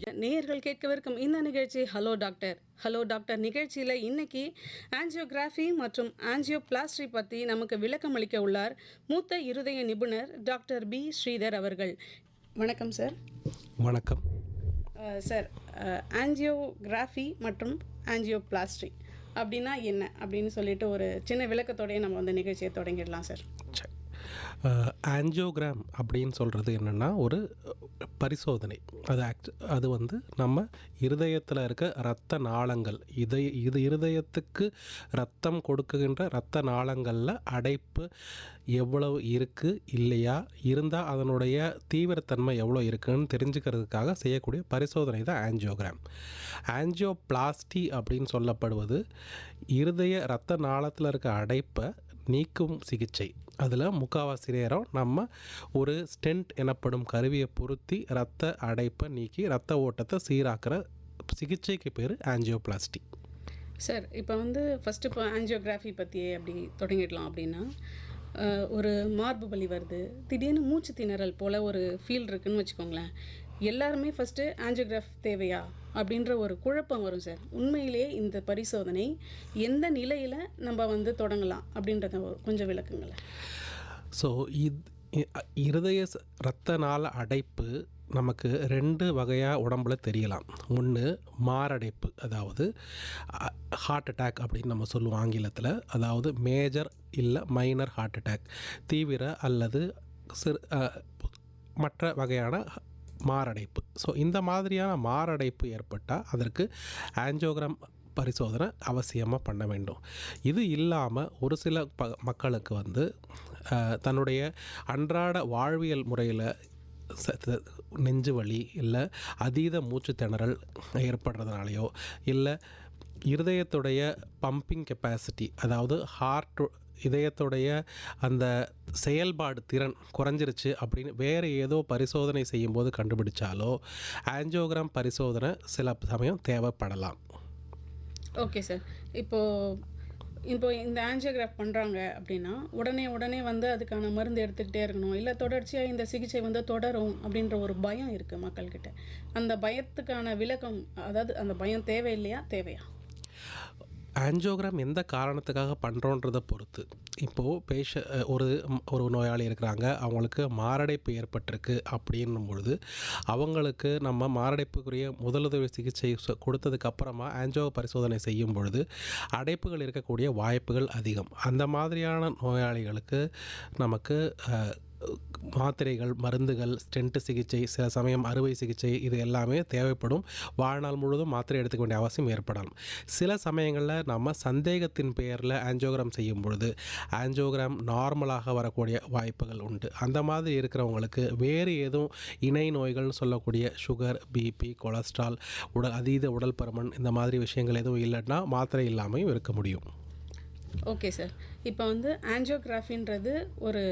நேயர்கள் கேட்கவிருக்கும் இந்த நிகழ்ச்சி ஹலோ டாக்டர். ஹலோ டாக்டர் நிகழ்ச்சியில் இன்னைக்கு ஆஞ்சியோகிராஃபி மற்றும் ஆஞ்சியோபிளாஸ்டி பற்றி நமக்கு விளக்கம் அளிக்க உள்ளார் மூத்த இருதய நிபுணர் டாக்டர் பி ஸ்ரீதர் அவர்கள். வணக்கம் சார். வணக்கம் சார், ஆஞ்சியோகிராஃபி மற்றும் ஆஞ்சியோபிளாஸ்டி அப்படின்னா என்ன அப்படின்னு சொல்லிட்டு ஒரு சின்ன விளக்கத்தோடய நம்ம வந்து நிகழ்ச்சியை தொடங்கிடலாம் சார். ஆஞ்சியோகிராம் அப்படின்னு சொல்கிறது என்னென்னா ஒரு பரிசோதனை. அது வந்து நம்ம இருதயத்தில் இருக்க இரத்த நாளங்கள், இது இருதயத்துக்கு ரத்தம் கொடுக்குகின்ற இரத்த நாளங்களில் அடைப்பு எவ்வளவு இருக்குது இல்லையா, இருந்தால் அதனுடைய தீவிரத்தன்மை எவ்வளோ இருக்குதுன்னு தெரிஞ்சுக்கிறதுக்காக செய்யக்கூடிய பரிசோதனை தான் ஆஞ்சியோகிராம். ஆஞ்சியோபிளாஸ்டி அப்படின்னு சொல்லப்படுவது இருதய இரத்த நாளத்தில் இருக்க அடைப்பை நீக்கும் சிகிச்சை. அதில் முக்கால்வாசி நேரம் நம்ம ஒரு ஸ்டென்ட் எனப்படும் கருவியை பொருத்தி இரத்த அடைப்பை நீக்கி இரத்த ஓட்டத்தை சீராக்கிற சிகிச்சைக்கு பேர் ஆஞ்சியோபிளாஸ்டி. சார், இப்போ வந்து ஃபஸ்ட்டு இப்போ ஆஞ்சியோகிராஃபி பற்றியே அப்படி தொடங்கிடலாம். அப்படின்னா ஒரு மார்பு வலி வருது, திடீர்னு மூச்சு திணறல் போல் ஒரு ஃபீல் இருக்குதுன்னு வச்சுக்கோங்களேன். எல்லாருமே ஃபஸ்ட்டு ஆஞ்சியோகிராஃப் தேவையா அப்படின்ற ஒரு குழப்பம் வரும் சார். உண்மையிலேயே இந்த பரிசோதனை எந்த நிலையில் நம்ம வந்து தொடங்கலாம் அப்படின்றத கொஞ்சம் விளக்குங்களேன். ஸோ இருதய இரத்த நாள அடைப்பு நமக்கு ரெண்டு வகையாக உடம்புல தெரியலாம். ஒன்று மாரடைப்பு, அதாவது ஹார்ட் அட்டாக் அப்படின்னு நம்ம சொல்லுவோம் ஆங்கிலத்தில். அதாவது மேஜர் இல்லை மைனர் ஹார்ட் அட்டாக், தீவிர அல்லது மற்ற வகையான மாரடைப்பு. ஸோ இந்த மாதிரியான மாரடைப்பு ஏற்பட்டால் அதற்கு ஆஞ்சியோகிராம் பரிசோதனை அவசியமாக பண்ண வேண்டும். இது இல்லாமல் ஒரு சில மக்களுக்கு வந்து தன்னுடைய அன்றாட வாழ்வியல் முறையில் நெஞ்சு வலி இல்லை அதீத மூச்சு திணறல் ஏற்படுறதுனாலையோ, இல்லை இருதயத்துடைய பம்பிங் கெப்பாசிட்டி, அதாவது இதயத்துடைய அந்த செயல்பாடு திறன் குறைஞ்சிருச்சு அப்படின்னு வேறு ஏதோ பரிசோதனை செய்யும்போது கண்டுபிடிச்சாலோ ஆஞ்சியோகிராம் பரிசோதனை சில சமயம் தேவைப்படலாம். Okay sir. இப்போ இந்த ஆஞ்சியோகிராஃப் பண்ணுறாங்க அப்படின்னா உடனே வந்து அதுக்கான மருந்து எடுத்துக்கிட்டே இருக்கணும், இல்லை தொடர்ச்சியாக இந்த சிகிச்சை வந்து தொடரும் அப்படின்ற ஒரு பயம் இருக்குது மக்கள்கிட்ட. அந்த பயத்துக்கான விளக்கம், அதாவது அந்த பயம் தேவையில்லையா தேவையா? ஆஞ்சியோகிராம் எந்த காரணத்துக்காக பண்ணுறோன்றதை பொறுத்து. இப்போது ஒரு நோயாளி இருக்கிறாங்க, அவங்களுக்கு மாரடைப்பு ஏற்பட்டிருக்கு அப்படின்னும் பொழுது அவங்களுக்கு நம்ம மாரடைப்புக்குரிய முதலுதவி சிகிச்சை கொடுத்ததுக்கப்புறமா ஆஞ்சியோ பரிசோதனை செய்யும் பொழுது அடைப்புகள் இருக்கக்கூடிய வாய்ப்புகள் அதிகம். அந்த மாதிரியான நோயாளிகளுக்கு நமக்கு மாத்திரைகள், மருந்துகள், ஸ்டென்ட் சிகிச்சை, சில சமயம் அறுவை சிகிச்சை, இது எல்லாமே தேவைப்படும். வாழ்நாள் முழுவதும் மாத்திரை எடுத்துக்க வேண்டிய அவசியம் ஏற்படலாம். சில சமயங்களில் நம்ம சந்தேகத்தின் பெயரில் ஆஞ்சியோகிராம் செய்யும் பொழுது ஆஞ்சியோகிராம் நார்மலாக வரக்கூடிய வாய்ப்புகள் உண்டு. அந்த மாதிரி இருக்கிறவங்களுக்கு வேறு எதுவும் இணை நோய்கள்னு சொல்லக்கூடிய சுகர், பிபி, கொலஸ்ட்ரால், அதீத உடல் பருமன், இந்த மாதிரி விஷயங்கள் எதுவும் இல்லைன்னா மாத்திரை இல்லாமையும் இருக்க முடியும். Okay sir. இப்போ வந்து ஆஞ்சியோகிராஃபின்றது ஒரு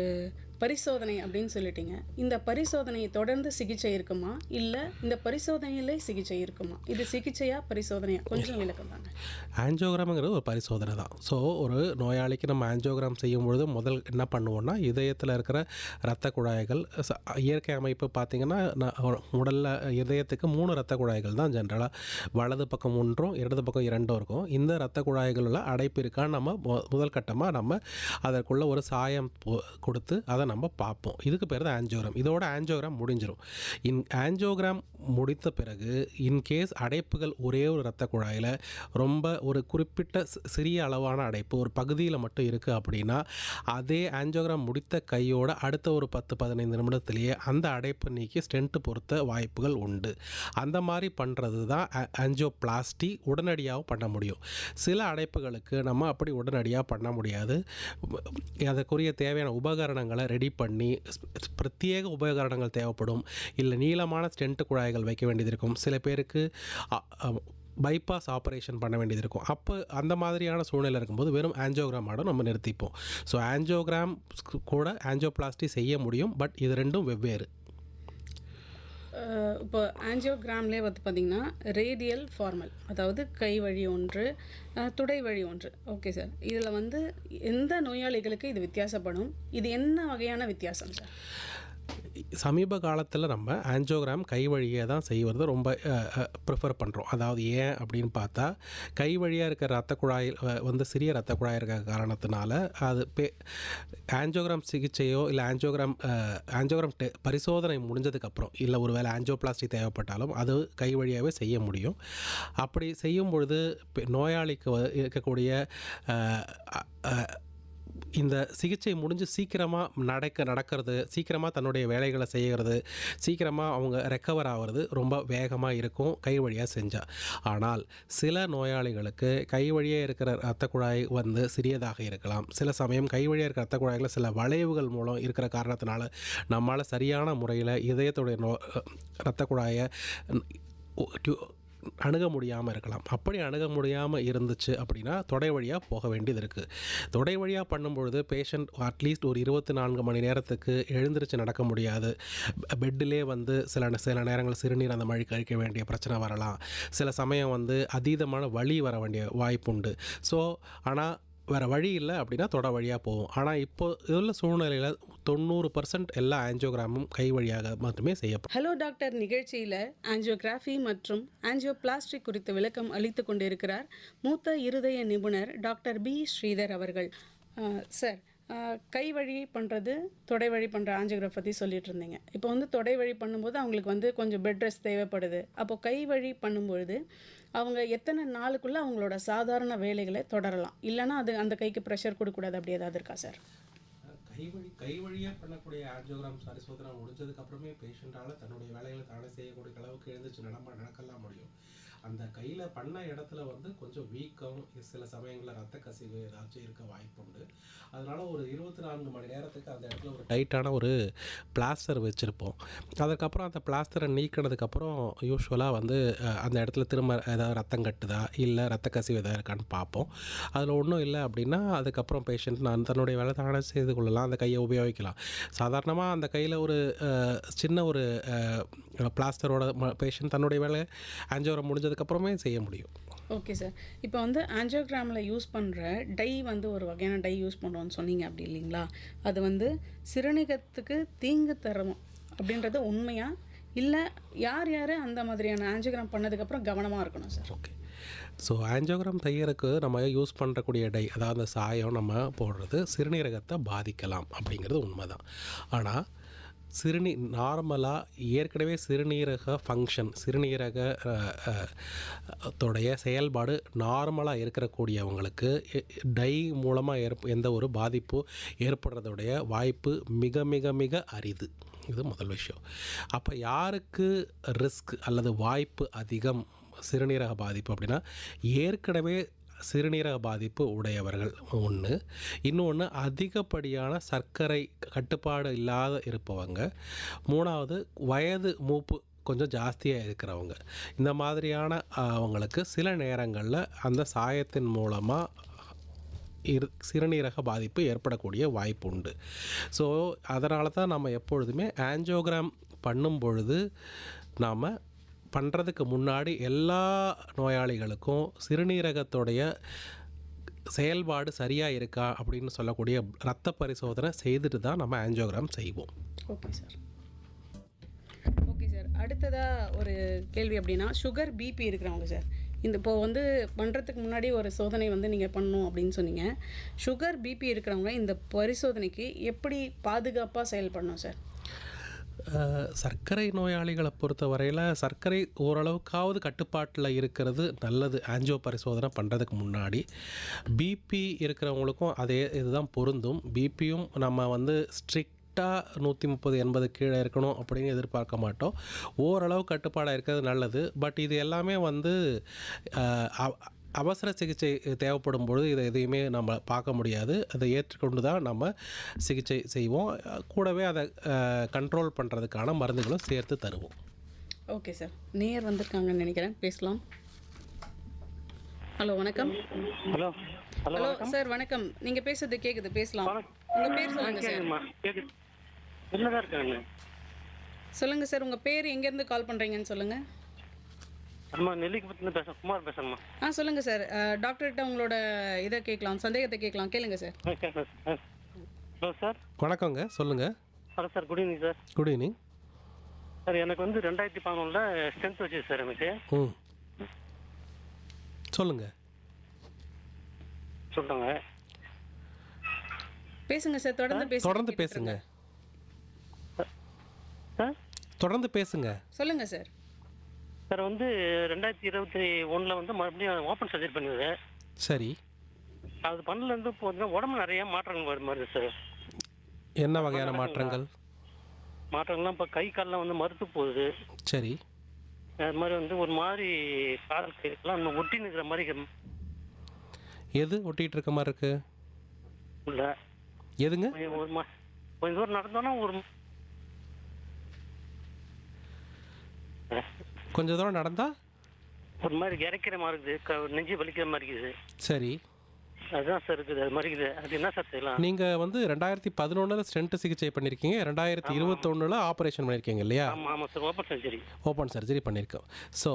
பரிசோதனை அப்படின்னு சொல்லிட்டீங்க. இந்த பரிசோதனையை தொடர்ந்து சிகிச்சை இருக்குமா, இல்லை இந்த பரிசோதனையிலே சிகிச்சை இருக்குமா? இது சிகிச்சையா பரிசோதனையா, கொஞ்சம் விளக்கம் தாங்க. ஆஞ்சியோகிராம்ங்கிறது ஒரு பரிசோதனை தான். ஸோ ஒரு நோயாளிக்கு நம்ம ஆஞ்சியோகிராம் செய்யும் பொழுது முதல் என்ன பண்ணுவோம்னா, இதயத்தில் இருக்கிற இரத்த குழாய்கள், இயற்கை அமைப்பு பார்த்திங்கன்னா உடலில் இதயத்துக்கு 3 இரத்த குழாய்கள் தான் ஜென்ரலாக, வலது பக்கம் 1ம் இடது பக்கம் 2ம் இருக்கும். இந்த இரத்த குழாய்களில் அடைப்பு இருக்கான்னு நம்ம முதல் கட்டமாக நம்ம அதற்குள்ள ஒரு சாயம் கொடுத்து அதை நம்ம பார்ப்போம். இதுக்கு பேர் தான் ஆஞ்சியோகிராம். இதோட ஆஞ்சியோகிராம் முடிஞ்சிடும். ஆஞ்சியோகிராம் முடித்த பிறகு இன்கேஸ் அடைப்புகள் ஒரே ஒரு இரத்த குழாயில் ரொம்ப ஒரு குறிப்பிட்ட சிறிய அளவான அடைப்பு ஒரு பகுதியில் மட்டும் இருக்குது அப்படின்னா, அதே ஆஞ்சியோகிராம் முடித்த கையோட அடுத்த ஒரு 10-15 நிமிடத்திலேயே அந்த அடைப்பு நீக்கி ஸ்டென்ட் பொறுத்த வாய்ப்புகள் உண்டு. அந்த மாதிரி பண்ணுறது தான் ஆஞ்சியோபிளாஸ்டி. உடனடியாக பண்ண முடியும். சில அடைப்புகளுக்கு நம்ம அப்படி உடனடியாக பண்ண முடியாது. அதற்குரிய தேவையான உபகரணங்களை ரெடி பண்ணி, பிரத்யேக உபகரணங்கள் தேவைப்படும். இல்லை நீளமான ஸ்டென்ட் குழாய்கள் வைக்க வேண்டியது இருக்கும். சில பேருக்கு பைபாஸ் ஆப்ரேஷன் பண்ண வேண்டியது இருக்கும். அப்போ அந்த மாதிரியான சூழ்நிலை இருக்கும்போது வெறும் ஆஞ்சியோகிராமோட நம்ம நிறுத்திப்போம். ஸோ ஆஞ்சியோகிராம் கூட ஆஞ்சியோபிளாஸ்டி செய்ய முடியும். பட் இது ரெண்டும் வெவ்வேறு. இப்போ ஆஞ்சியோகிராம்லேயே வந்து பார்த்திங்கன்னா ரேடியல், ஃபார்மல், அதாவது கை வழி ஒன்று, துடை வழி ஒன்று. Okay sir. இதில் வந்து எந்த நோயாளிகளுக்கு இது வித்தியாசப்படும்? இது என்ன வகையான வித்தியாசம் சார்? சமீப காலத்தில் நம்ம ஆஞ்சியோகிராம் கை வழியே தான் செய்வது ரொம்ப ப்ரிஃபர் பண்ணுறோம். அதாவது ஏன் அப்படின்னு பார்த்தா, கை வழியாக இருக்கிற ரத்த குழாய் வந்து சிறிய ரத்த குழாய் இருக்கிற காரணத்தினால அது ஆஞ்சியோகிராம் சிகிச்சையோ இல்லை ஆஞ்சியோகிராம் பரிசோதனை முடிஞ்சதுக்கப்புறம் இல்லை ஒரு வேளை ஆஞ்சியோபிளாஸ்டி தேவைப்பட்டாலும் அது கை வழியாகவே செய்ய முடியும். அப்படி செய்யும் பொழுது நோயாளிக்கு இருக்கக்கூடிய இந்த சிகிச்சை முடிஞ்சு சீக்கிரமாக நடக்கிறது, சீக்கிரமாக தன்னுடைய வேலைகளை செய்கிறது, சீக்கிரமாக அவங்க ரெக்கவர் ஆகிறது ரொம்ப வேகமாக இருக்கும் கை வழியாக செஞ்சால். ஆனால் சில நோயாளிகளுக்கு கை வழியே இருக்கிற இரத்த குழாய் வந்து சிறியதாக இருக்கலாம். சில சமயம் கை வழியாக இருக்கிற இரத்த குழாய்களில் சில வளைவுகள் மூலம் இருக்கிற காரணத்தினால நம்மளால் சரியான முறையில் இதயத்துடைய இரத்த குழாயை அணுக முடியாமல் இருக்கலாம். அப்படி அணுக முடியாமல் இருந்துச்சு அப்படின்னா தொடை வழியாக போக வேண்டியது இருக்குது. தொடை வழியாக பண்ணும்பொழுது பேஷண்ட் அட்லீஸ்ட் ஒரு 24 மணி நேரத்துக்கு எழுந்திரிச்சு நடக்க முடியாது. பெட்டிலே வந்து சில நேரங்கள் சிறுநீர் அந்த மாதிரி கழிக்க வேண்டிய பிரச்சனை வரலாம். சில சமயம் வந்து அதீதமான வலி வர வேண்டிய வாய்ப்பு உண்டு. ஸோ ஆனால் வேறு வழி இல்லை அப்படின்னா தொடை வழியாக போகும். ஆனால் இப்போ உள்ள சூழ்நிலையில் 90% எல்லா ஆஞ்சியோகிராமும் கை வழியாக மட்டுமே செய்யப்படும். ஹலோ டாக்டர் நிகழ்ச்சியில் ஆஞ்சியோகிராஃபி மற்றும் ஆஞ்சியோபிளாஸ்டி குறித்த விளக்கம் அளித்து கொண்டிருக்கிறார் மூத்த இருதய நிபுணர் டாக்டர் பி ஸ்ரீதர் அவர்கள். சார், கை வழி பண்ணுறது தொடை வழி பண்ணுற ஆஞ்சியோகிராஃபி பற்றி சொல்லிட்டு இருந்தீங்க. இப்போ வந்து தொடை வழி பண்ணும்போது அவங்களுக்கு வந்து கொஞ்சம் பெட் ரெஸ்ட் தேவைப்படுது. அப்போது கை வழி பண்ணும்பொழுது அவங்க எத்தனை நாளுக்குள்ளே அவங்களோட சாதாரண வேலைகளை தொடரலாம்? இல்லைனா அது அந்த கைக்கு ப்ரெஷர் கொடுக்கக்கூடாது, அப்படி ஏதாவது இருக்கா சார்? கை வழியாக பண்ணக்கூடிய ஆஞ்சியோகிராம் பரிசோதனை முடிஞ்சதுக்கப்புறமே பேஷண்ட்டால் தன்னுடைய வேலைகளை தானே செய்யக்கூடிய அளவுக்கு எழுந்துச்சு நடக்கலாம் முடியும். அந்த கையில் பண்ண இடத்துல வந்து கொஞ்சம் வீக்கம், சில சமயங்களில் ரத்த கசிவு ஏதாச்சும் இருக்க வாய்ப்பு உண்டு. அதனால் ஒரு 24 மணி நேரத்துக்கு அந்த இடத்துல ஒரு டைட்டான ஒரு பிளாஸ்டர் வச்சுருப்போம். அதுக்கப்புறம் அந்த பிளாஸ்டரை நீக்கினதுக்கப்புறம் யூஸ்வலாக வந்து அந்த இடத்துல திரும்ப ஏதாவது ரத்தம் கட்டுதா இல்லை ரத்த கசிவு எதாவது இருக்கான்னு பார்ப்போம். அதில் ஒன்றும் இல்லை அப்படின்னா அதுக்கப்புறம் பேஷண்ட் தன்னுடைய வேலை தானே செய்து கொள்ளலாம், அந்த கையை உபயோகிக்கலாம். சாதாரணமாக அந்த கையில் ஒரு சின்ன ஒரு பிளாஸ்டரோட பேஷண்ட் தன்னுடைய வேலை ஆஞ்சியோகிராம் முடிஞ்சதுக்கப்புறமே செய்ய முடியும். Okay sir. இப்போ வந்து ஆஞ்சியோகிராமில் யூஸ் பண்ணுற டை வந்து ஒரு வகையான டை யூஸ் பண்ணுறோன்னு சொன்னீங்க, அப்படி இல்லைங்களா? அது வந்து சிறுநீரகத்துக்கு தீங்கு தரும் அப்படின்றது உண்மையா? இல்லை யார் அந்த மாதிரியான ஆஞ்சியோகிராம் பண்ணதுக்கப்புறம் கவனமாக இருக்கணும் சார்? ஓகே. ஸோ ஆஞ்சியோகிராம் தையருக்கு நம்ம யூஸ் பண்ணுறக்கூடிய டை, அதாவது அந்த சாயம் நம்ம போடுறது சிறுநீரகத்தை பாதிக்கலாம் அப்படிங்கிறது உண்மை தான். ஆனால் நார்மலாக ஏற்கனவே சிறுநீரக ஃபங்க்ஷன், சிறுநீரகத்தோடைய செயல்பாடு நார்மலாக இருக்கக்கூடியவங்களுக்கு டை மூலமாக எந்த ஒரு பாதிப்பு ஏற்படுறதுடைய வாய்ப்பு மிக மிக மிக அரிது. இது முதல் விஷயம். அப்போ யாருக்கு ரிஸ்க் அல்லது வாய்ப்பு அதிகம் சிறுநீரக பாதிப்பு அப்படின்னா, ஏற்கனவே சிறுநீரக பாதிப்பு உடையவர்கள் ஒன்று. இன்னொன்று அதிகப்படியான சர்க்கரை கட்டுப்பாடு இல்லாத இருப்பவங்க. மூணாவது வயது மூப்பு கொஞ்சம் ஜாஸ்தியாக இருக்கிறவங்க. இந்த மாதிரியான அவங்களுக்கு சில நேரங்களில் அந்த சாயத்தின் மூலமாக சிறுநீரக பாதிப்பு ஏற்படக்கூடிய வாய்ப்பு உண்டு. ஸோ அதனால தான் நம்ம எப்பொழுதுமே ஆஞ்சியோகிராம் பண்ணும் பொழுது நாம் பண்ணுறதுக்கு முன்னாடி எல்லா நோயாளிகளுக்கும் சிறுநீரகத்துடைய செயல்பாடு சரியாக இருக்கா அப்படின்னு சொல்லக்கூடிய இரத்த பரிசோதனை செய்துட்டு தான் நம்ம ஆஞ்சியோகிராம் செய்வோம். Okay sir. ஓகே சார், அடுத்ததாக ஒரு கேள்வி அப்படின்னா, சுகர் பிபி இருக்கிறவங்க சார், இப்போது வந்து பண்ணுறதுக்கு முன்னாடி ஒரு சோதனை வந்து நீங்கள் பண்ணணும் அப்படின்னு சொன்னீங்க. சுகர் பிபி இருக்கிறவங்க இந்த பரிசோதனைக்கு எப்படி பாதுகாப்பாக செயல்படணும் சார்? சர்க்கரை நோயாளிகளை பொறுத்த வரையில் சர்க்கரை ஓரளவுக்காவது கட்டுப்பாட்டில் இருக்கிறது நல்லது ஆஞ்சியோ பரிசோதனை பண்ணுறதுக்கு முன்னாடி. பிபி இருக்கிறவங்களுக்கும் அதே இதுதான் பொருந்தும். பிபியும் நம்ம வந்து ஸ்ட்ரிக்டாக 130/80 கீழே இருக்கணும் அப்படின்னு எதிர்பார்க்க மாட்டோம். ஓரளவு கட்டுப்பாடாக இருக்கிறது நல்லது. பட் இது எல்லாமே வந்து அவசர சிகிச்சை தேவைப்படும் பொழுது இதை எதையுமே நம்ம பார்க்க முடியாது. அதை ஏற்றுக்கொண்டு தான் நம்ம சிகிச்சை செய்வோம். கூடவே அதை கண்ட்ரோல் பண்ணுறதுக்கான மருந்துகளும் சேர்த்து தருவோம். ஓகே சார், நேயர் வந்திருக்காங்கன்னு நினைக்கிறேன், பேசலாம். ஹலோ, வணக்கம். ஹலோ ஹலோ சார், வணக்கம். நீங்கள் பேசுறது கேட்குது, பேசலாம். உங்கள் பேர் சொல்லுங்கள் சார். சொல்லுங்கள் சார், உங்கள் பேர் எங்கேருந்து கால் பண்ணுறீங்கன்னு சொல்லுங்கள். அம்மா நெல்லிக்குப்பத்துலேருந்து பேசுகிறேன், குமார் பேசுகிறேம்மா. சொல்லுங்கள் சார். டாக்டர்கிட்ட உங்களோட இதை கேட்கலாம், சந்தேகத்தை கேட்கலாம், கேளுங்க சார். ஹலோ சார், வணக்கங்க, சொல்லுங்கள். Hello sir, good evening sir. Good evening. Sir எனக்கு வந்து 2011 ஸ்ட்ரென்த் வச்சு சார் எனக்கு. ம், சொல்லுங்கள். சொல்லுங்க பேசுங்க சார், தொடர்ந்து பேசுங்க. தொடர்ந்து பேசுங்க. சார். தொடர்ந்து பேசுங்க. சொல்லுங்க சார். சார் வந்து 2021 வந்து மறுபடியும் ஓப்பன் சர்ஜரி பண்ணுது. சரி, அது பண்ணலேருந்து இப்போ வந்து உடம்பு நிறைய மாற்றங்கள் வருது சார். என்ன வகையான மாற்றங்கள்? மாற்றங்கள்லாம் இப்போ கை கால்லாம் வந்து மறுத்து போகுது. சரி, அது மாதிரி வந்து ஒரு மாதிரி கால் கைலாம் ஒட்டி நிற்கிற மாதிரி எது ஒட்டிகிட்டு இருக்க மாதிரி இருக்கு? இல்லை. எதுங்க? கொஞ்சம் தூரம் நடந்தோன்னா கொஞ்சம் தூரம் நடந்தா ஒரு மாதிரி இறைக்கிற மாதிரி இருக்குது, நெஞ்சு வலிக்கிற மாதிரி இருக்குது. சரி, அதுதான் சார் இருக்குது, அது மாதிரி இருக்குது. அது என்ன சார் செய்யலாம்? நீங்கள் வந்து 2011 ஸ்டென்ட் சிகிச்சை பண்ணியிருக்கீங்க, 2021 ஆப்ரேஷன் பண்ணியிருக்கீங்க இல்லையா? ஆமாம் ஆமாம் sir, open surgery. Open surgery பண்ணியிருக்கோம். ஸோ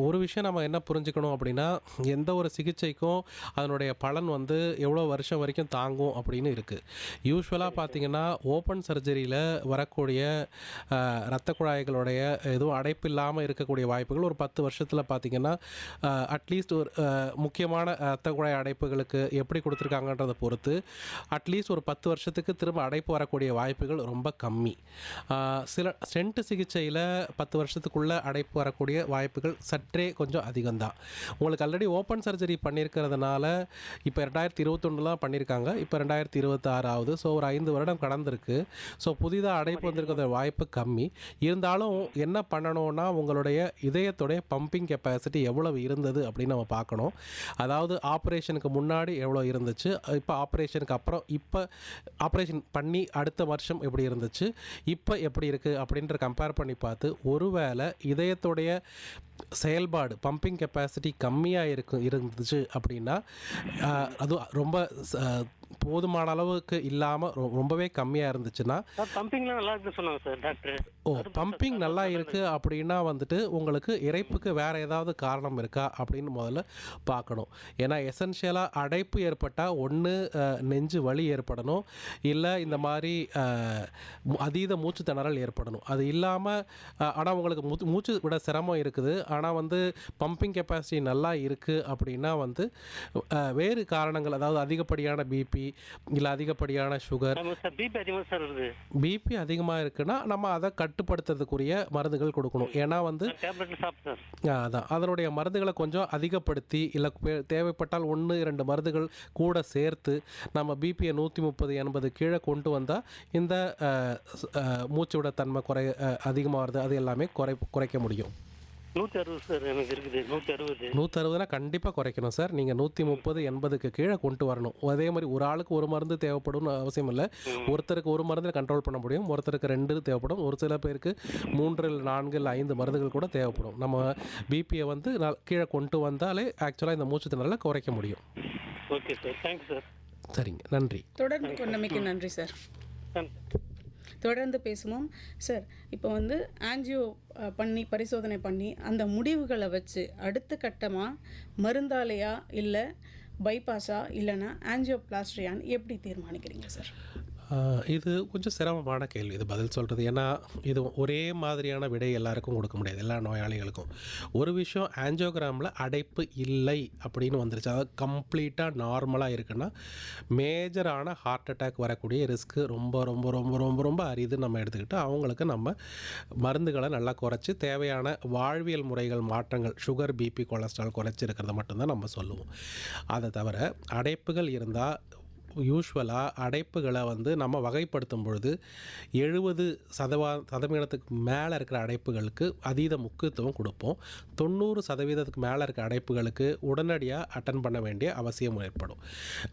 ஒரு விஷயம் நம்ம என்ன புரிஞ்சுக்கணும் அப்படின்னா, எந்த ஒரு சிகிச்சைக்கும் அதனுடைய பலன் வந்து எவ்வளோ வருஷம் வரைக்கும் தாங்கும் அப்படின்னு இருக்குது. யூஸ்வலாக பார்த்தீங்கன்னா ஓப்பன் சர்ஜரியில் வரக்கூடிய இரத்த குழாய்களுடைய எதுவும் அடைப்பு இல்லாமல் இருக்கக்கூடிய வாய்ப்புகள் ஒரு 10 வருஷத்தில் பார்த்தீங்கன்னா அட்லீஸ்ட் ஒரு முக்கியமான இரத்த குழாய் அடைப்புகளுக்கு எப்படி கொடுத்துருக்காங்கன்றதை பொறுத்து அட்லீஸ்ட் ஒரு 10 வருஷத்துக்கு திரும்ப அடைப்பு வரக்கூடிய வாய்ப்புகள் ரொம்ப கம்மி. சில ஸ்டென்ட் சிகிச்சையில் 10 வருஷத்துக்குள்ளே அடைப்பு வரக்கூடிய வாய்ப்புகள் சற்றே கொஞ்சம் அதிகம்தான். உங்களுக்கு ஆல்ரெடி ஓப்பன் சர்ஜரி பண்ணியிருக்கிறதுனால இப்போ 2021 தான் பண்ணியிருக்காங்க, இப்போ 2026 ஆகுது. ஸோ ஒரு 5 வருடம் கடந்திருக்கு. ஸோ புதிதாக அடைப்பு வந்திருக்கிற வாய்ப்பு கம்மி. இருந்தாலும் என்ன பண்ணணும்னா, உங்களுடைய இதயத்துடைய பம்பிங் கெப்பாசிட்டி எவ்வளவு இருந்தது அப்படின்னு நம்ம பார்க்கணும். அதாவது ஆப்ரேஷனுக்கு முன்னாடி எவ்வளோ இருந்துச்சு, இப்போ ஆப்ரேஷனுக்கு அப்புறம், இப்போ ஆப்ரேஷன் பண்ணி அடுத்த வருஷம் எப்படி இருந்துச்சு, இப்போ எப்படி இருக்குது அப்படின்ற கம்பேர் பண்ணி பார்த்து ஒருவேளை இதயத்துடைய செயல்பாடு பம்பிங் கெப்பாசிட்டி கம்மியாக இருந்துச்சு அப்படின்னா அது ரொம்ப போதுமான அளவுக்கு இல்லாமல் ரொம்பவே கம்மியாக இருந்துச்சுன்னா, பம்பிங்லாம் நல்லா இருக்குன்னு சொன்னாங்க சார் டாக்டர். பம்பிங் நல்லா இருக்குது அப்படின்னா வந்துட்டு உங்களுக்கு இறைப்புக்கு வேறு ஏதாவது காரணம் இருக்கா அப்படின்னு முதல்ல பார்க்கணும். ஏன்னா எசென்ஷியலாக அடைப்பு ஏற்பட்டால் ஒன்று நெஞ்சு வலி ஏற்படணும், இல்லை இந்த மாதிரி அதீத மூச்சு திணறல் ஏற்படணும். அது இல்லாமல் ஆனால் உங்களுக்கு மூச்சு விட சிரமம் இருக்குது, ஆனால் வந்து பம்பிங் கெப்பாசிட்டி நல்லா இருக்குது அப்படின்னா வந்து வேறு காரணங்கள், அதாவது அதிகப்படியான பிபி இல்லை அதிகப்படியான சுகர். பிபி அதிகமாக இருக்குன்னா நம்ம அதை கட்டுப்படுத்துறதுக்குரிய மருந்துகள் கொடுக்கணும். ஏன்னா வந்து அதான் அதனுடைய மருந்துகளை கொஞ்சம் அதிகப்படுத்தி இல்லை தேவைப்பட்டால் 1-2 மருந்துகள் கூட சேர்த்து நம்ம பிபியை 130-80 கீழே கொண்டு வந்தால் இந்த மூச்சு விட தன்மை அதிகமாக வருது, அது எல்லாமே குறைக்க முடியும். 160 சார் எனக்கு இருக்குது. 160 கண்டிப்பாக குறைக்கணும் சார். நீங்கள் 130-80க்கு கீழே கொண்டு வரணும். அதே மாதிரி ஒரு ஆளுக்கு ஒரு மருந்து தேவைப்படும் அவசியம் இல்லை. ஒருத்தருக்கு ஒரு மருந்தில் கண்ட்ரோல் பண்ண முடியும், ஒருத்தருக்கு 2 தேவைப்படும், ஒரு சில பேருக்கு 3 இல்லை 4 இல்லை 5 மருந்துகள் கூட தேவைப்படும். நம்ம பிபியை வந்து கீழே கொண்டு வந்தாலே ஆக்சுவலாக இந்த மூச்சு திணறலை குறைக்க முடியும். Okay sir, thank you sir. சரிங்க, நன்றி. தொடர்ந்து கொண்டமைக்கு நன்றி சார். தொடர்ந்து பேசுவோம் சார். இப்போ வந்து ஆன்ஜியோ பண்ணி பரிசோதனை பண்ணி அந்த முடிவுகளை வச்சு அடுத்த கட்டமாக மருந்தாலையா இல்லை பைபாஸா இல்லைன்னா ஆன்ஜியோபிளாஸ்டியான்னு எப்படி தீர்மானிக்கிறீங்க சார்? இது கொஞ்சம் சிரமமான கேள்வி, இது பதில் சொல்கிறது. ஏன்னா இது ஒரே மாதிரியான விடை எல்லாருக்கும் கொடுக்க முடியாது, எல்லா நோயாளிகளுக்கும். ஒரு விஷயம், ஆன்ஜியோகிராமில் அடைப்பு இல்லை அப்படின்னு வந்துருச்சு, அதாவது கம்ப்ளீட்டாக நார்மலாக இருக்குன்னா மேஜரான ஹார்ட் அட்டாக் வரக்கூடிய ரிஸ்க்கு ரொம்ப ரொம்ப ரொம்ப ரொம்ப ரொம்ப அரிதுன்னு நம்ம எடுத்துக்கிட்டு அவங்களுக்கு நம்ம மருந்துகளை நல்லா குறைச்சி தேவையான வாழ்வியல் முறைகள் மாற்றங்கள், சுகர் பிபி கொலஸ்ட்ரால் குறைச்சிருக்கிறத மட்டும்தான் நம்ம சொல்லுவோம். அதை தவிர அடைப்புகள் இருந்தால் யூஸ்வலாக அடைப்புகளை வந்து நம்ம வகைப்படுத்தும் பொழுது 70% மேலே இருக்கிற அடைப்புகளுக்கு அதீத முக்கியத்துவம் கொடுப்போம். 90% மேலே இருக்கிற அடைப்புகளுக்கு உடனடியாக அட்டன் பண்ண வேண்டிய அவசியம் ஏற்படும்.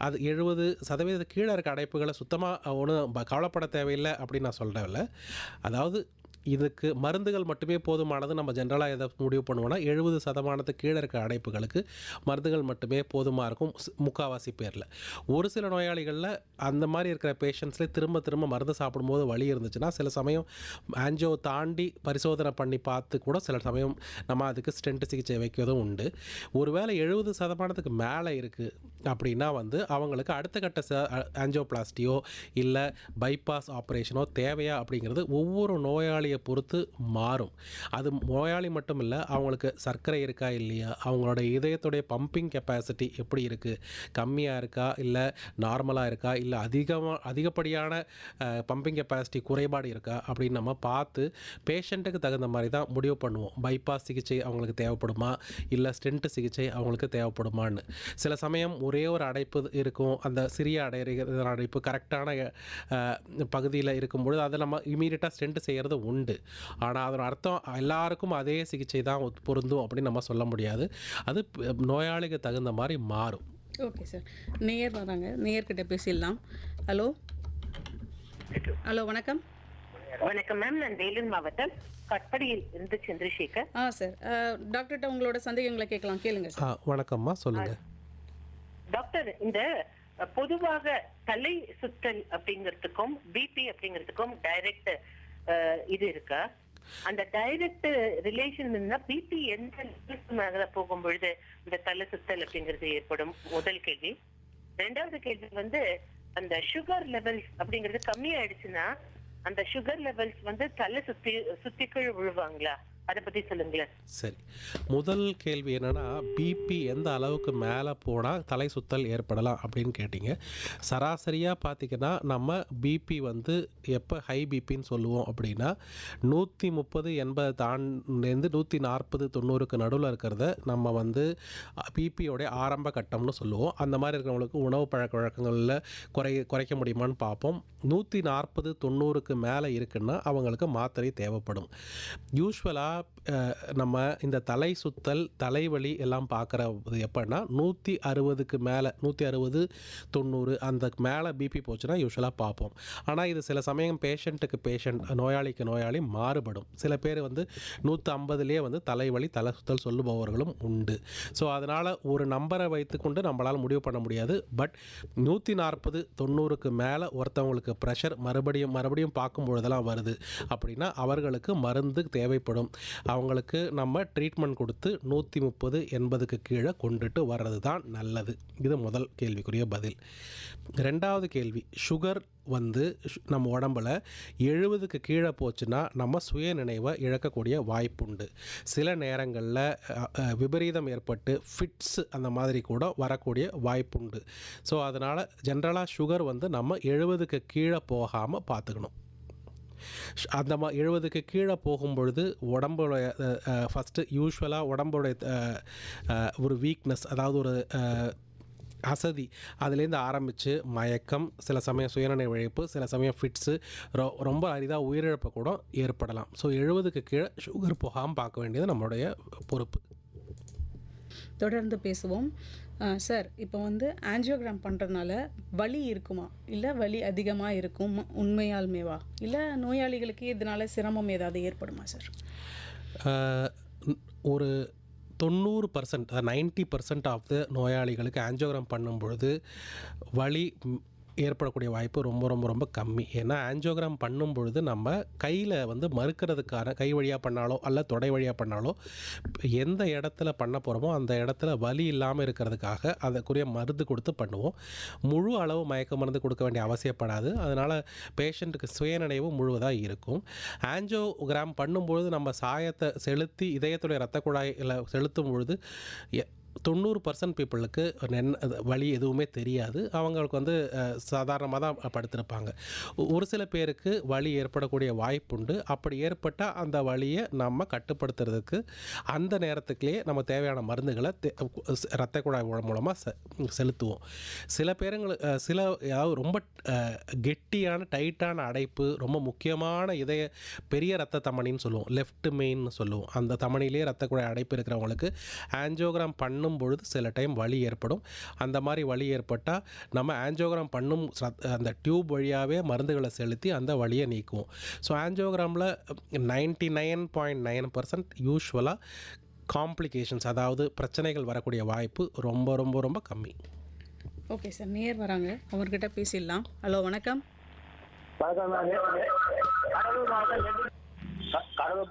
அது 70% கீழே இருக்க அடைப்புகளை சுத்தமாக ஒன்றும் கவலைப்பட தேவையில்லை அப்படின்னு நான் சொல்கிறேன்ல. அதாவது இதுக்கு மருந்துகள் மட்டுமே போதுமானது. நம்ம ஜென்ரலாக எதை முடிவு பண்ணுவோம்னா 70% கீழே இருக்க அடைப்புகளுக்கு மருந்துகள் மட்டுமே போதுமாக இருக்கும் முக்கால்வாசி பேரில். ஒரு சில நோயாளிகளில் அந்த மாதிரி இருக்கிற பேஷண்ட்ஸ்லேயே திரும்ப திரும்ப மருந்து சாப்பிடும்போது வலி இருந்துச்சுன்னா சில சமயம் ஆன்ஜியோ தாண்டி பரிசோதனை பண்ணி பார்த்து கூட சில சமயம் நம்ம அதுக்கு ஸ்டென்ட் சிகிச்சை வைக்கிறதும் உண்டு. ஒருவேளை 70% மேலே இருக்குது அப்படின்னா வந்து அவங்களுக்கு அடுத்த கட்ட ஆன்ஜியோபிளாஸ்டியோ இல்லை பைபாஸ் ஆப்ரேஷனோ தேவையா அப்படிங்கிறது ஒவ்வொரு நோயாளியை பொறுத்து மாறும். அது நோயாளி மட்டும் இல்லை, அவங்களுக்கு சர்க்கரை இருக்கா இல்லையா, அவங்களோட இதயத்துடைய பம்பிங் கெப்பாசிட்டி எப்படி இருக்குது, கம்மியாக இருக்கா இல்லை நார்மலாக இருக்கா இல்லை அதிகப்படியான பம்பிங் கெப்பாசிட்டி குறைபாடு இருக்கா அப்படின்னு நம்ம பார்த்து பேஷண்ட்டுக்கு தகுந்த மாதிரி தான் முடிவு பண்ணுவோம். பைபாஸ் சிகிச்சை அவங்களுக்கு தேவைப்படுமா இல்லை ஸ்டென்ட் சிகிச்சை அவங்களுக்கு தேவைப்படுமான்னு. சில சமயம் ஒரே ஒரு அடைப்பு இருக்கும், அந்த சிறிய அடைப்பு கரெக்டான பகுதியில் இருக்கும்பொழுது அதை நம்ம இமீடியட்டாக ஸ்டென்ட் செய்கிறது உண்டு. ஆனால் அதோட அர்த்தம் எல்லாருக்கும் அதே சிகிச்சை தான் பொருந்தும் அப்படின்னு நம்ம சொல்ல முடியாது. அது நோயாளிக்கு தகுந்த மாதிரி மாறும். ஓகே சார், நேயர் வராங்க, நேயர்கிட்ட பேசிடலாம். ஹலோ ஹலோ வணக்கம். வணக்கம் மேம், நான் வேலூர் மாவட்டம் கட்படியில் இருந்து சந்திரசேகர். சார், டாக்டர்கிட்ட உங்களோட சந்தேகங்களை கேட்கலாம், கேளுங்க சார். வணக்கம்மா, சொல்லுங்கள். டாக்டர், இந்த பொதுவாக தலை சுத்தல் அப்படிங்கிறதுக்கும் பிபி அப்படிங்கிறதுக்கும் டைரக்ட் இது இருக்கா? அந்த டைரக்ட் ரிலேஷன் இருந்தா பிபி எந்த லெவலுக்கு மேல போகும் பொழுது இந்த தலை சுத்தல் அப்படிங்கிறது ஏற்படும்? முதல் கேள்வி. ரெண்டாவது கேள்வி வந்து அந்த சுகர் லெவல்ஸ் அப்படிங்கிறது கம்மியாயிடுச்சுன்னா அந்த சுகர் லெவல்ஸ் வந்து தலை சுத்திக்குள் விழுவாங்களா? அதை பற்றி சொல்லுங்களேன். சரி, முதல் கேள்வி என்னென்னா பிபி எந்த அளவுக்கு மேலே போனால் தலை சுத்தல் ஏற்படலாம் அப்படின்னு கேட்டிங்க. சராசரியாக பார்த்திங்கன்னா நம்ம பிபி வந்து எப்போ ஹை பிபின்னு சொல்லுவோம் அப்படின்னா 130/80 தாண்டேருந்து 140/90 நடுவில் இருக்கிறத நம்ம வந்து பிபியோடைய ஆரம்ப கட்டம்னு சொல்லுவோம். அந்த மாதிரி இருக்கிறவங்களுக்கு உணவு பழக்க வழக்கங்களில் குறைக்க முடியுமான்னு பார்ப்போம். 140/90 மேலே இருக்குன்னா அவங்களுக்கு மாத்திரை தேவைப்படும். யூஸ்வலாக நம்ம இந்த தலை சுத்தல் தலைவலி எல்லாம் பார்க்குறது எப்போன்னா 160க்கு மேலே 160/90 அந்த மேலே பிபி போச்சுன்னா யூஸ்வலாக பார்ப்போம். ஆனால் இது சில சமயம் பேஷண்ட் நோயாளிக்கு நோயாளி மாறுபடும். சில பேர் வந்து 150லேயே வந்து தலைவலி தலை சுத்தல் சொல்லுபவர்களும் உண்டு. ஸோ அதனால் ஒரு நம்பரை வைத்துக்கொண்டு நம்மளால் முடிவு பண்ண முடியாது. பட் 140/90க்கு மேலே ஒருத்தவங்களுக்கு ப்ரெஷர் மறுபடியும் பார்க்கும்பொழுதெல்லாம் வருது அப்படின்னா அவர்களுக்கு மருந்து தேவைப்படும். அவங்களுக்கு நம்ம ட்ரீட்மெண்ட் கொடுத்து 130/80க்கு கீழே கொண்டுட்டு வர்றது தான் நல்லது. இது முதல் கேள்விக்குரிய பதில். ரெண்டாவது கேள்வி, சுகர் வந்து நம்ம உடம்பில் 70க்கு கீழே போச்சுன்னா நம்ம சுய நினைவை இழக்கக்கூடிய வாய்ப்புண்டு. சில நேரங்களில் விபரீதம் ஏற்பட்டு ஃபிட்ஸ் அந்த மாதிரி கூட வரக்கூடிய வாய்ப்புண்டு. ஸோ அதனால் ஜென்ரலாக சுகர் வந்து நம்ம 70க்கு கீழே போகாமல் பார்த்துக்கணும். அந்த 70க்கு கீழே போகும்பொழுது உடம்புடைய ஃபஸ்ட்டு யூஸ்வலாக உடம்புடைய ஒரு வீக்னஸ், அதாவது ஒரு அசதி, அதுலேருந்து ஆரம்பித்து மயக்கம், சில சமயம் சுயநினைவு இழப்பு, சில சமயம் ஃபிட்ஸு, ரொம்ப அரிதாக உயிரிழப்பு கூட ஏற்படலாம். ஸோ 70க்கு கீழே சுகர் போகாமல் பார்க்க வேண்டியது நம்மளுடைய பொறுப்பு. தொடர்ந்து பேசுவோம். சார், இப்போ வந்து ஆன்ஜியோகிராம் பண்ணுறதுனால வலி இருக்குமா, இல்லை வலி அதிகமாக இருக்கும் உண்மையாலுமேவா, இல்லை நோயாளிகளுக்கு இதனால் சிரமம் ஏதாவது ஏற்படுமா சார்? ஒரு 90% 90% ஆஃப் த நோயாளிகளுக்கு ஆன்ஜியோகிராம் பண்ணும் பொழுது வலி ஏற்படக்கூடிய வாய்ப்பு ரொம்ப ரொம்ப ரொம்ப கம்மி. ஏன்னா ஆன்ஜியோகிராம் பண்ணும் பொழுது நம்ம கையில் வந்து மறுக்கிறதுக்கான, கை வழியாக பண்ணாலோ அல்ல தொடை வழியாக பண்ணாலோ எந்த இடத்துல பண்ண போகிறோமோ அந்த இடத்துல வலி இல்லாமல் இருக்கிறதுக்காக அதுக்குரிய மருந்து கொடுத்து பண்ணுவோம். முழு அளவு மயக்க மருந்து கொடுக்க வேண்டிய அவசியப்படாது. அதனால் பேஷண்ட்டுக்கு சுயநினைவு முழுவதாக இருக்கும். ஆன்ஜியோகிராம் பண்ணும்பொழுது நம்ம சாயத்தை செலுத்தி இதயத்துடைய இரத்த குழாயில் செலுத்தும் பொழுது 90% பீப்புளுக்கு வலி எதுவுமே தெரியாது. அவங்களுக்கு வந்து சாதாரணமாக தான் படுத்திருப்பாங்க. ஒரு சில பேருக்கு வலி ஏற்படக்கூடிய வாய்ப்புண்டு. அப்படி ஏற்பட்டால் அந்த வலியை நம்ம கட்டுப்படுத்துறதுக்கு அந்த நேரத்துக்குள்ளேயே நம்ம தேவையான மருந்துகளை இரத்த குழாய் மூலமாக செலுத்துவோம். சில பேருங்களுக்கு ஏதாவது ரொம்ப கெட்டியான டைட்டான அடைப்பு, ரொம்ப முக்கியமான பெரிய இரத்த தமனின்னு சொல்லுவோம், லெஃப்ட் மெயின்னு சொல்லுவோம், அந்த தமனிலே இரத்த குழாய் அடைப்பு இருக்கிறவங்களுக்கு ஆன்ஜியோகிராம் பண்ணும் பொழுது சில டைம் வலி ஏற்படும். அந்த மாதிரி வலி ஏற்பட்டால் நம்ம ஆஞ்சியோகிராம் பண்ணும் அந்த டியூப் வழியாகவே மருந்துகளை செலுத்தி அந்த வலியை நீக்குவோம். ஸோ ஆஞ்சியோகிராமில் 99.9% யூஸ்வலாக காம்ப்ளிகேஷன்ஸ், அதாவது பிரச்சனைகள் வரக்கூடிய வாய்ப்பு ரொம்ப ரொம்ப ரொம்ப கம்மி. ஓகே சார், நேர் வராங்க, அவர்கிட்ட பேசிடலாம். ஹலோ, வணக்கம். வணக்கம். நான் கடலூர்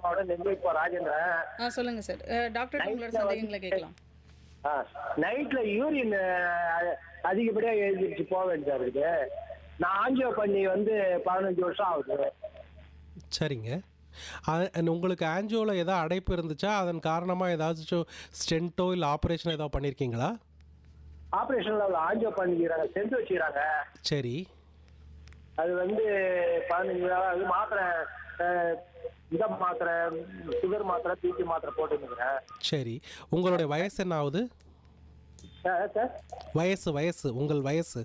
மாவட்டம் நெல்லை இப்போ ராஜேந்திரன். சொல்லுங்கள் சார். டாக்டர் உங்களோட சந்தேகங்களை கேட்கலாம். நைட்டில் யூரின் அதிகப்படியாக எழுந்திரிச்சு போக வேண்டியதாக இருக்குது. நான் ஆஞ்சியோ பண்ணி 15 வருஷம் ஆகுது. சரிங்க. உங்களுக்கு ஆஞ்சியோவில் ஏதாவது அடைப்பு இருந்துச்சா? அதன் காரணமாக ஏதாச்சும் ஸ்டென்ட்டோ இல்லை ஆப்ரேஷன் ஏதாவது பண்ணியிருக்கீங்களா? ஆப்ரேஷனில் ஆஞ்சியோ பண்ணிக்கிறாங்க, ஸ்டென்ட் வச்சுக்கிறாங்க. சரி. அது 15 அது மாத்திரை, மாத்திரை, சுகர் மாத்திரை, பிபி மாத்திரை போட்டுக்கிறேன். சரி. உங்களுடைய வயசு என்ன ஆகுது? சார் வயசு உங்கள் வயசு?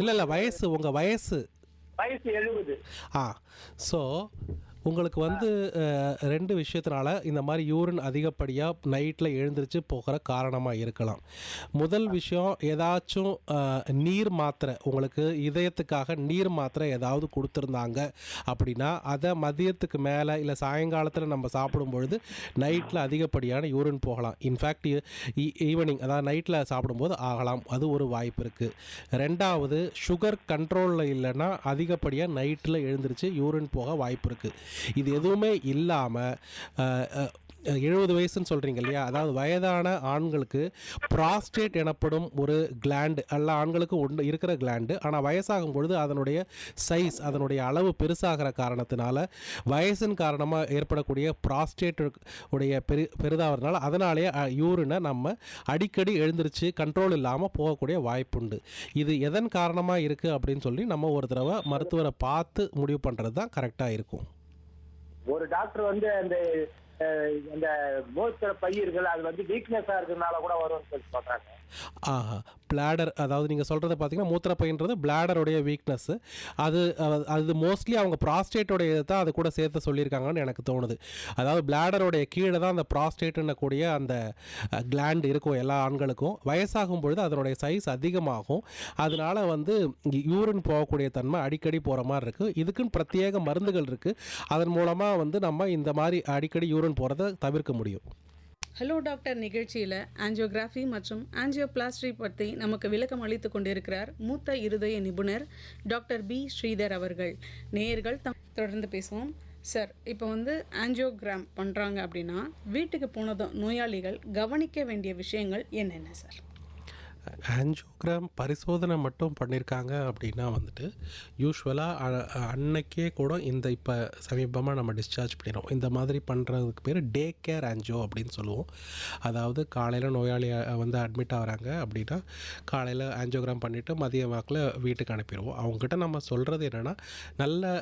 இல்லை வயசு, உங்கள் வயசு? வயசு 70. ஸோ உங்களுக்கு 2 விஷயத்தினால இந்த மாதிரி யூரின் அதிகப்படியாக நைட்டில் எழுந்திரிச்சு போகிற காரணமாக இருக்கலாம். முதல் விஷயம், ஏதாச்சும் நீர் மாத்திரை, உங்களுக்கு இதயத்துக்காக நீர் மாத்திரை ஏதாவது கொடுத்துருந்தாங்க அப்படின்னா அதை மதியத்துக்கு மேலே இல்லை சாயங்காலத்தில் நம்ம சாப்பிடும் பொழுது நைட்டில் அதிகப்படியான யூரின் போகலாம். இன்ஃபேக்ட் ஈவினிங், அதாவது நைட்டில் சாப்பிடும்போது ஆகலாம். அது ஒரு வாய்ப்பு இருக்குது. ரெண்டாவது, சுகர் கண்ட்ரோலில் இல்லைன்னா அதிகப்படியாக நைட்டில் எழுந்திரிச்சு யூரின் போக வாய்ப்பு இருக்குது. இது எதுவுமே இல்லாமல் 70 வயசுன்னு சொல்கிறீங்க இல்லையா, அதாவது வயதான ஆண்களுக்கு ப்ராஸ்டேட் எனப்படும் ஒரு கிளாண்டு, எல்லா ஆண்களுக்கும் இருக்கிற கிளாண்டு, ஆனால் வயசாகும் பொழுது அதனுடைய சைஸ், அதனுடைய அளவு பெருசாகிற காரணத்தினால வயசின் காரணமாக ஏற்படக்கூடிய ப்ராஸ்டேட் உடைய பெரிதாகிறதுனால அதனாலேயே யூரினை நம்ம அடிக்கடி எழுந்திரிச்சு கண்ட்ரோல் இல்லாமல் போகக்கூடிய வாய்ப்புண்டு. இது எதன் காரணமாக இருக்குது அப்படின்னு சொல்லி நம்ம ஒரு தடவை மருத்துவரை பார்த்து முடிவு பண்ணுறது தான் கரெக்டாக இருக்கும். ஒரு டாக்டர் அந்த மூத்திர பையர்கள் அது வீக்னஸா இருக்கிறதுனால கூட வரும்னு சொல்லி சொல்றாங்க. பிளாடர், அதாவது நீங்கள் சொல்கிறத பார்த்தீங்கன்னா மூத்திரப்பைன்றது பிளாடருடைய வீக்னஸ்ஸு. அது மோஸ்ட்லி அவங்க ப்ராஸ்டேட்டோடைய தான் அது கூட சேர்த்து சொல்லியிருக்காங்கன்னு எனக்கு தோணுது. அதாவது பிளாடருடைய கீழே தான் அந்த ப்ராஸ்டேட்டுன்னு கூடிய அந்த கிளாண்ட் இருக்கும் எல்லா ஆண்களுக்கும். வயசாகும் பொழுது அதனுடைய சைஸ் அதிகமாகும். அதனால் யூரின் போகக்கூடிய தன்மை அடிக்கடி போகிற மாதிரி இருக்குது. இதுக்குன்னு பிரத்யேக மருந்துகள் இருக்குது. அதன் மூலமாக நம்ம இந்த மாதிரி அடிக்கடி யூரின் போகிறத தவிர்க்க முடியும். ஹலோ டாக்டர் நிகழ்ச்சியில் ஆஞ்சியோகிராஃபி மற்றும் ஆஞ்சியோபிளாஸ்டி பற்றி நமக்கு விளக்கம் அளித்து கொண்டிருக்கிறார் மூத்த இருதய நிபுணர் டாக்டர் பி ஸ்ரீதர் அவர்கள். நேயர்கள் தொடர்ந்து பேசுவோம். சார், இப்போ ஆஞ்சியோகிராம் பண்ணுறாங்க அப்படின்னா வீட்டுக்கு போனதும் நோயாளிகள் கவனிக்க வேண்டிய விஷயங்கள் என்னென்ன சார்? ஆஞ்சியோகிராம் பரிசோதனை மட்டும் பண்ணியிருக்காங்க அப்படின்னா யூஸ்வலாக அன்னைக்கே கூட இப்போ சமீபமாக நம்ம டிஸ்சார்ஜ் பண்ணிடுவோம். இந்த மாதிரி பண்ணுறதுக்கு பேர் டே கேர் ஆஞ்சியோ அப்படின்னு சொல்லுவோம். அதாவது காலையில் நோயாளி அட்மிட் ஆகிறாங்க அப்படின்னா காலையில் ஆஞ்சியோகிராம் பண்ணிவிட்டு மதிய வாக்கில் வீட்டுக்கு அனுப்பிடுவோம். அவங்ககிட்ட நம்ம சொல்கிறது என்னென்னா, நல்ல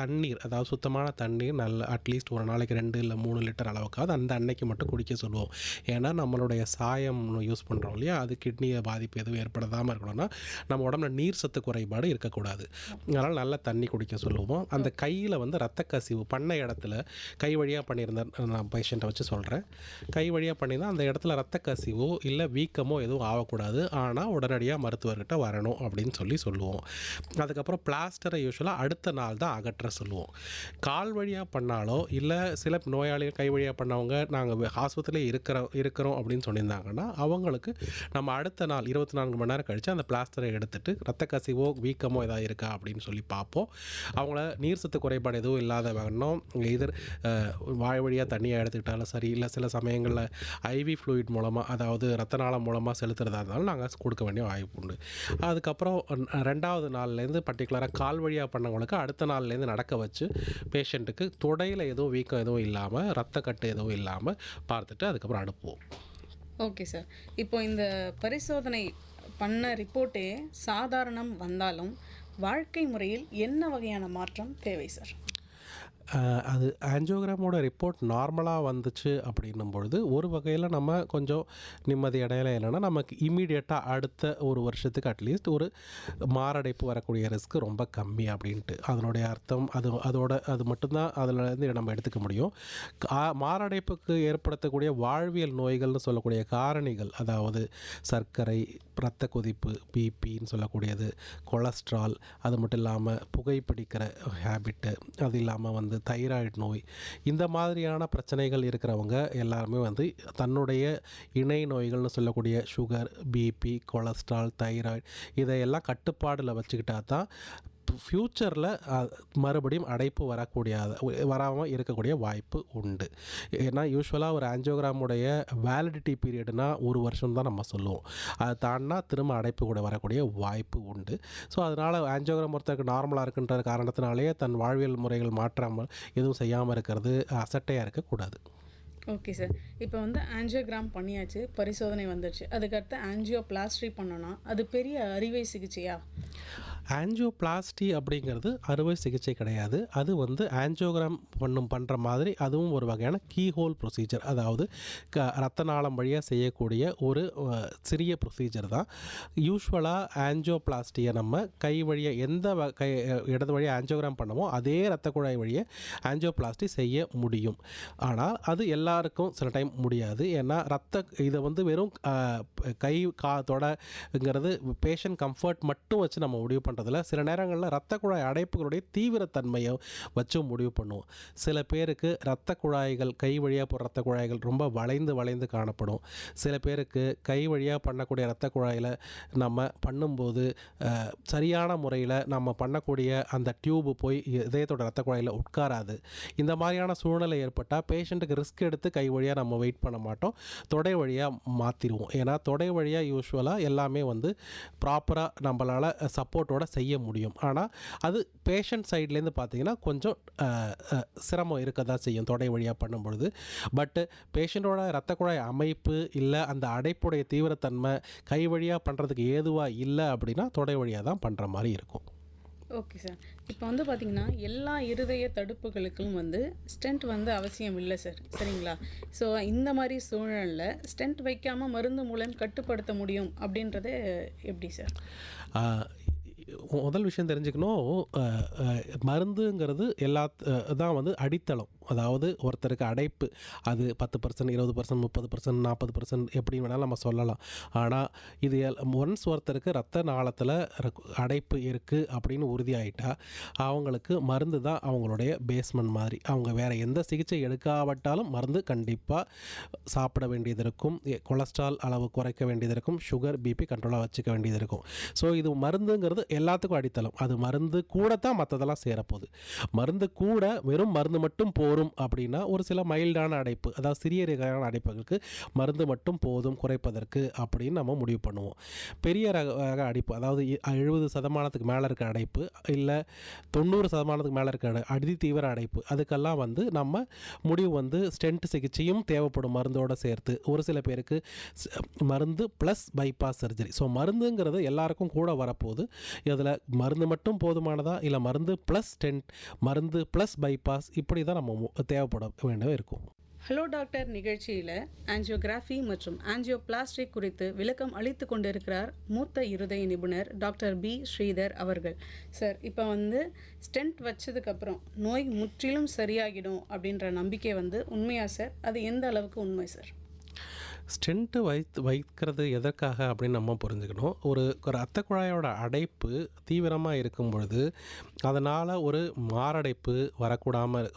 தண்ணீர், அதாவது சுத்தமான தண்ணீர், நல்ல அட்லீஸ்ட் ஒரு நாளைக்கு 2 இல்லை 3 லிட்டர் அளவுக்காவது அந்த அன்னைக்கு மட்டும் குடிக்க சொல்லுவோம். ஏன்னா நம்மளுடைய சாயம் யூஸ் பண்ணுறோம் இல்லையா, அது கிட்னியை பாதிப்பு எதுவும் ஏற்படாமல் இருக்கணும்னா நம்ம உடம்புல நீர் சத்து குறைபாடு இருக்கக்கூடாது. அதனால் நல்ல தண்ணி குடிக்க சொல்லுவோம். அந்த கையில் ரத்த கசிவு பண்ண இடத்துல கை வழியாக பண்ணியிருந்தேன், நான் பேஷண்ட்டை வச்சு சொல்கிறேன், கை வழியாக பண்ணியிருந்தால் அந்த இடத்துல ரத்த கசிவோ இல்லை வீக்கமோ எதுவும் ஆகக்கூடாது. ஆனால் உடனடியாக மருத்துவர்கிட்ட வரணும் அப்படின்னு சொல்லுவோம். அதுக்கப்புறம் பிளாஸ்டரை யூஸ்வலாக அடுத்த நாள் தான் அகற்ற சொல்லுவோம். கால் வழியாக பண்ணாலோ இல்லை சில நோயாளிகள் கை வழியாக பண்ணவங்க நாங்கள் ஆஸ்பத்திரியில் இருக்கிறோம் அப்படின்னு சொல்லியிருந்தாங்கன்னா அவங்களுக்கு நம்ம அடுத்த நாள் 24 மணி நேரம் கழித்து அந்த பிளாஸ்டரை எடுத்துகிட்டு ரத்த கசிவோ வீக்கமோ ஏதாவது இருக்கா அப்படின்னு சொல்லி பார்ப்போம். அவங்கள நீர் சத்து குறைபாடு எதுவும் இல்லாத வேணும், எதிர் வாய் வழியாக தண்ணியாக எடுத்துக்கிட்டாலும் சரி, இல்லை சில சமயங்களில் ஐவி ஃப்ளூயிட் மூலமாக, அதாவது ரத்த நாளம் மூலமாக செலுத்துறதா இருந்தாலும் நாங்கள் கொடுக்க வேண்டிய வாய்ப்பு உண்டு. அதுக்கப்புறம் 2வது நாள்லேருந்து பர்டிகுலராக கால் வழியாக பண்ணவங்களுக்கு அடுத்த நாள்லேருந்து நடக்க வச்சு பேஷண்ட்டுக்கு தொடையில் எதுவும் வீக்கம் எதுவும் இல்லாமல் ரத்தக்கட்டு எதுவும் இல்லாமல் பார்த்துட்டு அதுக்கப்புறம் அனுப்புவோம். Okay sir. இப்போ இந்த பரிசோதனை பண்ண ரிப்போர்ட்டே சாதாரணம் வந்தாலும் வாழ்க்கை முறையில் என்ன வகையான மாற்றம் தேவை சார்? அது ஆஞ்சியோகிராமோட ரிப்போர்ட் நார்மலாக வந்துச்சு அப்படின்னும் பொழுது ஒரு வகையில் நம்ம கொஞ்சம் நிம்மதி அடையலை. இல்லைன்னா நமக்கு இம்மீடியட்டாக அடுத்த ஒரு வருஷத்துக்கு அட்லீஸ்ட் ஒரு மாரடைப்பு வரக்கூடிய ரிஸ்க் ரொம்ப கம்மி அப்படின்ட்டு அதனுடைய அர்த்தம். அது மட்டும்தான் அதிலேருந்து நம்ம எடுத்துக்க முடியும். மாரடைப்புக்கு ஏற்படுத்தக்கூடிய வாழ்வியல் நோய்கள்னு சொல்லக்கூடிய காரணிகள், அதாவது சர்க்கரை, இரத்த கொதிப்பு, பிபின்னு சொல்லக்கூடியது, கொலஸ்ட்ரால், அது மட்டும் இல்லாமல் புகைப்பிடிக்கிற ஹேபிட்டு, அது இல்லாமல் தைராய்டு நோய், இந்த மாதிரியான பிரச்சனைகள் இருக்கிறவங்க எல்லாருமே தன்னுடைய இணை நோய்கள்னு சொல்லக்கூடிய சுகர், பிபி, கொலஸ்ட்ரால், தைராய்டு இதையெல்லாம் கட்டுப்பாடில் வச்சுக்கிட்டா தான் ஃப்யூச்சரில் மறுபடியும் அடைப்பு வராமல் இருக்கக்கூடிய வாய்ப்பு உண்டு. ஏன்னா யூஸ்வலாக ஒரு ஆஞ்சியோகிராமுடைய வேலிடிட்டி பீரியட்னா ஒரு வருஷம் தான் நம்ம சொல்லுவோம். அதை தாண்டினா திரும்ப அடைப்பு கூட வரக்கூடிய வாய்ப்பு உண்டு. ஸோ அதனால் ஆஞ்சியோகிராம் ஒருத்தருக்கு நார்மலாக இருக்குன்ற காரணத்தினாலேயே தன் வாழ்வியல் முறைகள் மாற்றாமல் எதுவும் செய்யாமல் இருக்கிறது அசட்டையாக இருக்கக்கூடாது. Okay sir. இப்போ ஆஞ்சியோகிராம் பண்ணியாச்சு, பரிசோதனை வந்துடுச்சு, அதுக்கடுத்து ஆஞ்சியோபிளாஸ்டி பண்ணோன்னா அது பெரிய அறுவை சிகிச்சையா? ஆஞ்சியோபிளாஸ்டி அப்படிங்கிறது அறுவை சிகிச்சை கிடையாது. அது ஆஞ்சியோகிராம் பண்ணுற மாதிரி அதுவும் ஒரு வகையான கீஹோல் ப்ரொசீஜர், அதாவது ரத்த நாளம் வழியாக செய்யக்கூடிய ஒரு சிறிய ப்ரொசீஜர் தான். யூஸ்வலாக ஆஞ்சியோபிளாஸ்டியை நம்ம கை வழியாக இடது வழியாக ஆஞ்சியோகிராம் பண்ணமோ அதே இரத்த குழாய் வழியாக ஆஞ்சியோபிளாஸ்டி செய்ய முடியும். ஆனால் அது எல்லாருக்கும் சில டைம் முடியாது. ஏன்னா இதை வெறும் கை தொடங்கிறது பேஷண்ட் கம்ஃபர்ட் மட்டும் வச்சு நம்ம முடிவு பண்ணுறதில்ல. சில நேரங்களில் இரத்த குழாய் அடைப்புகளுடைய தீவிரத்தன்மையை வச்சு முடிவு பண்ணுவோம். சில பேருக்கு இரத்த குழாய்கள், கை வழியாக போகிற இரத்த குழாய்கள் ரொம்ப வளைந்து காணப்படும். சில பேருக்கு கை வழியாக பண்ணக்கூடிய இரத்த குழாயில் நம்ம பண்ணும்போது சரியான முறையில் நம்ம பண்ணக்கூடிய அந்த டியூபு போய் இதயத்தோட இரத்த குழாயில் உட்காராது. இந்த மாதிரியான சூழ்நிலை ஏற்பட்டால் பேஷண்ட்டுக்கு ரிஸ்க் எடுத்து கை வழியாக நம்ம வெயிட் பண்ண மாட்டோம், தொடை வழியாக மாற்றிடுவோம். ஏன்னா தொடை வழியாக யூஸ்வலாக எல்லாமே ப்ராப்பராக நம்மளால் சப்போர்ட்டோட செய்ய முடியும். ஆனால் அது பேஷண்ட் சைட்லேருந்து பார்த்தீங்கன்னா கொஞ்சம் சிரமம் இருக்க தான் செய்யும் தொடை வழியாக பண்ணும்பொழுது. பட்டு பேஷண்ட்டோட இரத்த குழாய் அமைப்பு இல்லை அந்த அடைப்புடைய தீவிரத்தன்மை கை வழியாக பண்ணுறதுக்கு ஏதுவாக இல்லை அப்படின்னா தொடை வழியாக தான் பண்ணுற மாதிரி இருக்கும். Okay sir. இப்போ பார்த்தீங்கன்னா எல்லா இருதய தடுப்புகளுக்கும் ஸ்டென்ட் அவசியம் இல்லை சார், சரிங்களா? ஸோ இந்த மாதிரி சூழலில் ஸ்டென்ட் வைக்காமல் மருந்து மூலம் கட்டுப்படுத்த முடியும் அப்படின்றது எப்படி சார்? முதல் விஷயம் தெரிஞ்சுக்கணும், மருந்துங்கிறது தான் அடித்தளம். அதாவது ஒருத்தருக்கு அடைப்பு அது 10%, 20%, 30%, 40% எப்படி வேணாலும் நம்ம சொல்லலாம். ஆனால் இது ஒன்ஸ் ஒருத்தருக்கு ரத்த நாளத்தில் அடைப்பு இருக்குது அப்படின்னு உறுதியாயிட்டா அவங்களுக்கு மருந்து தான் அவங்களுடைய பேஸ்மெண்ட் மாதிரி. அவங்க வேறு எந்த சிகிச்சை எடுக்காவிட்டாலும் மருந்து கண்டிப்பாக சாப்பிட வேண்டியது இருக்கும். கொலஸ்ட்ரால் அளவு குறைக்க வேண்டியது இருக்கும். சுகர், பிபி கண்ட்ரோலாக வச்சுக்க வேண்டியது இருக்கும். ஸோ இது மருந்துங்கிறது எல்லாத்துக்கும் அடித்தளம். அது மருந்து கூட தான் மற்றதெல்லாம் சேரப்போகுது. மருந்து கூட வெறும் மருந்து மட்டும் போரும் அப்படின்னா ஒரு சில மைல்டான அடைப்பு, அதாவது சிறிய ரக அடைப்புகளுக்கு மருந்து மட்டும் போதும் குறைப்பதற்கு அப்படின்னு நம்ம முடிவு பண்ணுவோம். பெரிய ரக அடைப்பு, அதாவது 70% மேலே இருக்க அடைப்பு இல்லை 90% மேலே இருக்க அதி தீவிர அடைப்பு, அதுக்கெல்லாம் நம்ம முடிவு ஸ்டென்ட் சிகிச்சையும் தேவைப்படும் மருந்தோடு சேர்த்து. ஒரு சில பேருக்கு மருந்து ப்ளஸ் பைபாஸ் சர்ஜரி. ஸோ மருந்துங்கிறது எல்லாருக்கும் கூட வரப்போகுது. இதில் மருந்து மட்டும் போதுமானதா இல்லை மருந்து ப்ளஸ் ஸ்டென்ட், மருந்து ப்ளஸ் பைபாஸ், இப்படி தான் நம்ம தேவைப்பட வேண்டும் இருக்கும். ஹலோ டாக்டர் நிகழ்ச்சியில் ஆஞ்சியோகிராஃபி மற்றும் ஆஞ்சியோபிளாஸ்டி குறித்து விளக்கம் அளித்து கொண்டிருக்கிறார் மூத்த இருதய நிபுணர் டாக்டர் பி ஸ்ரீதர் அவர்கள். சார், இப்போ ஸ்டென்ட் வச்சதுக்கப்புறம் நோய் முற்றிலும் சரியாகிடும் அப்படின்ற நம்பிக்கை உண்மையா சார்? அது எந்த அளவுக்கு உண்மை சார்? ஸ்டென்ட்டு வைக்கிறது எதற்காக அப்படின்னு நம்ம புரிஞ்சுக்கணும். ஒரு இரத்த குழாயோட அடைப்பு தீவிரமாக இருக்கும் பொழுது அதனால் ஒரு மாரடைப்பு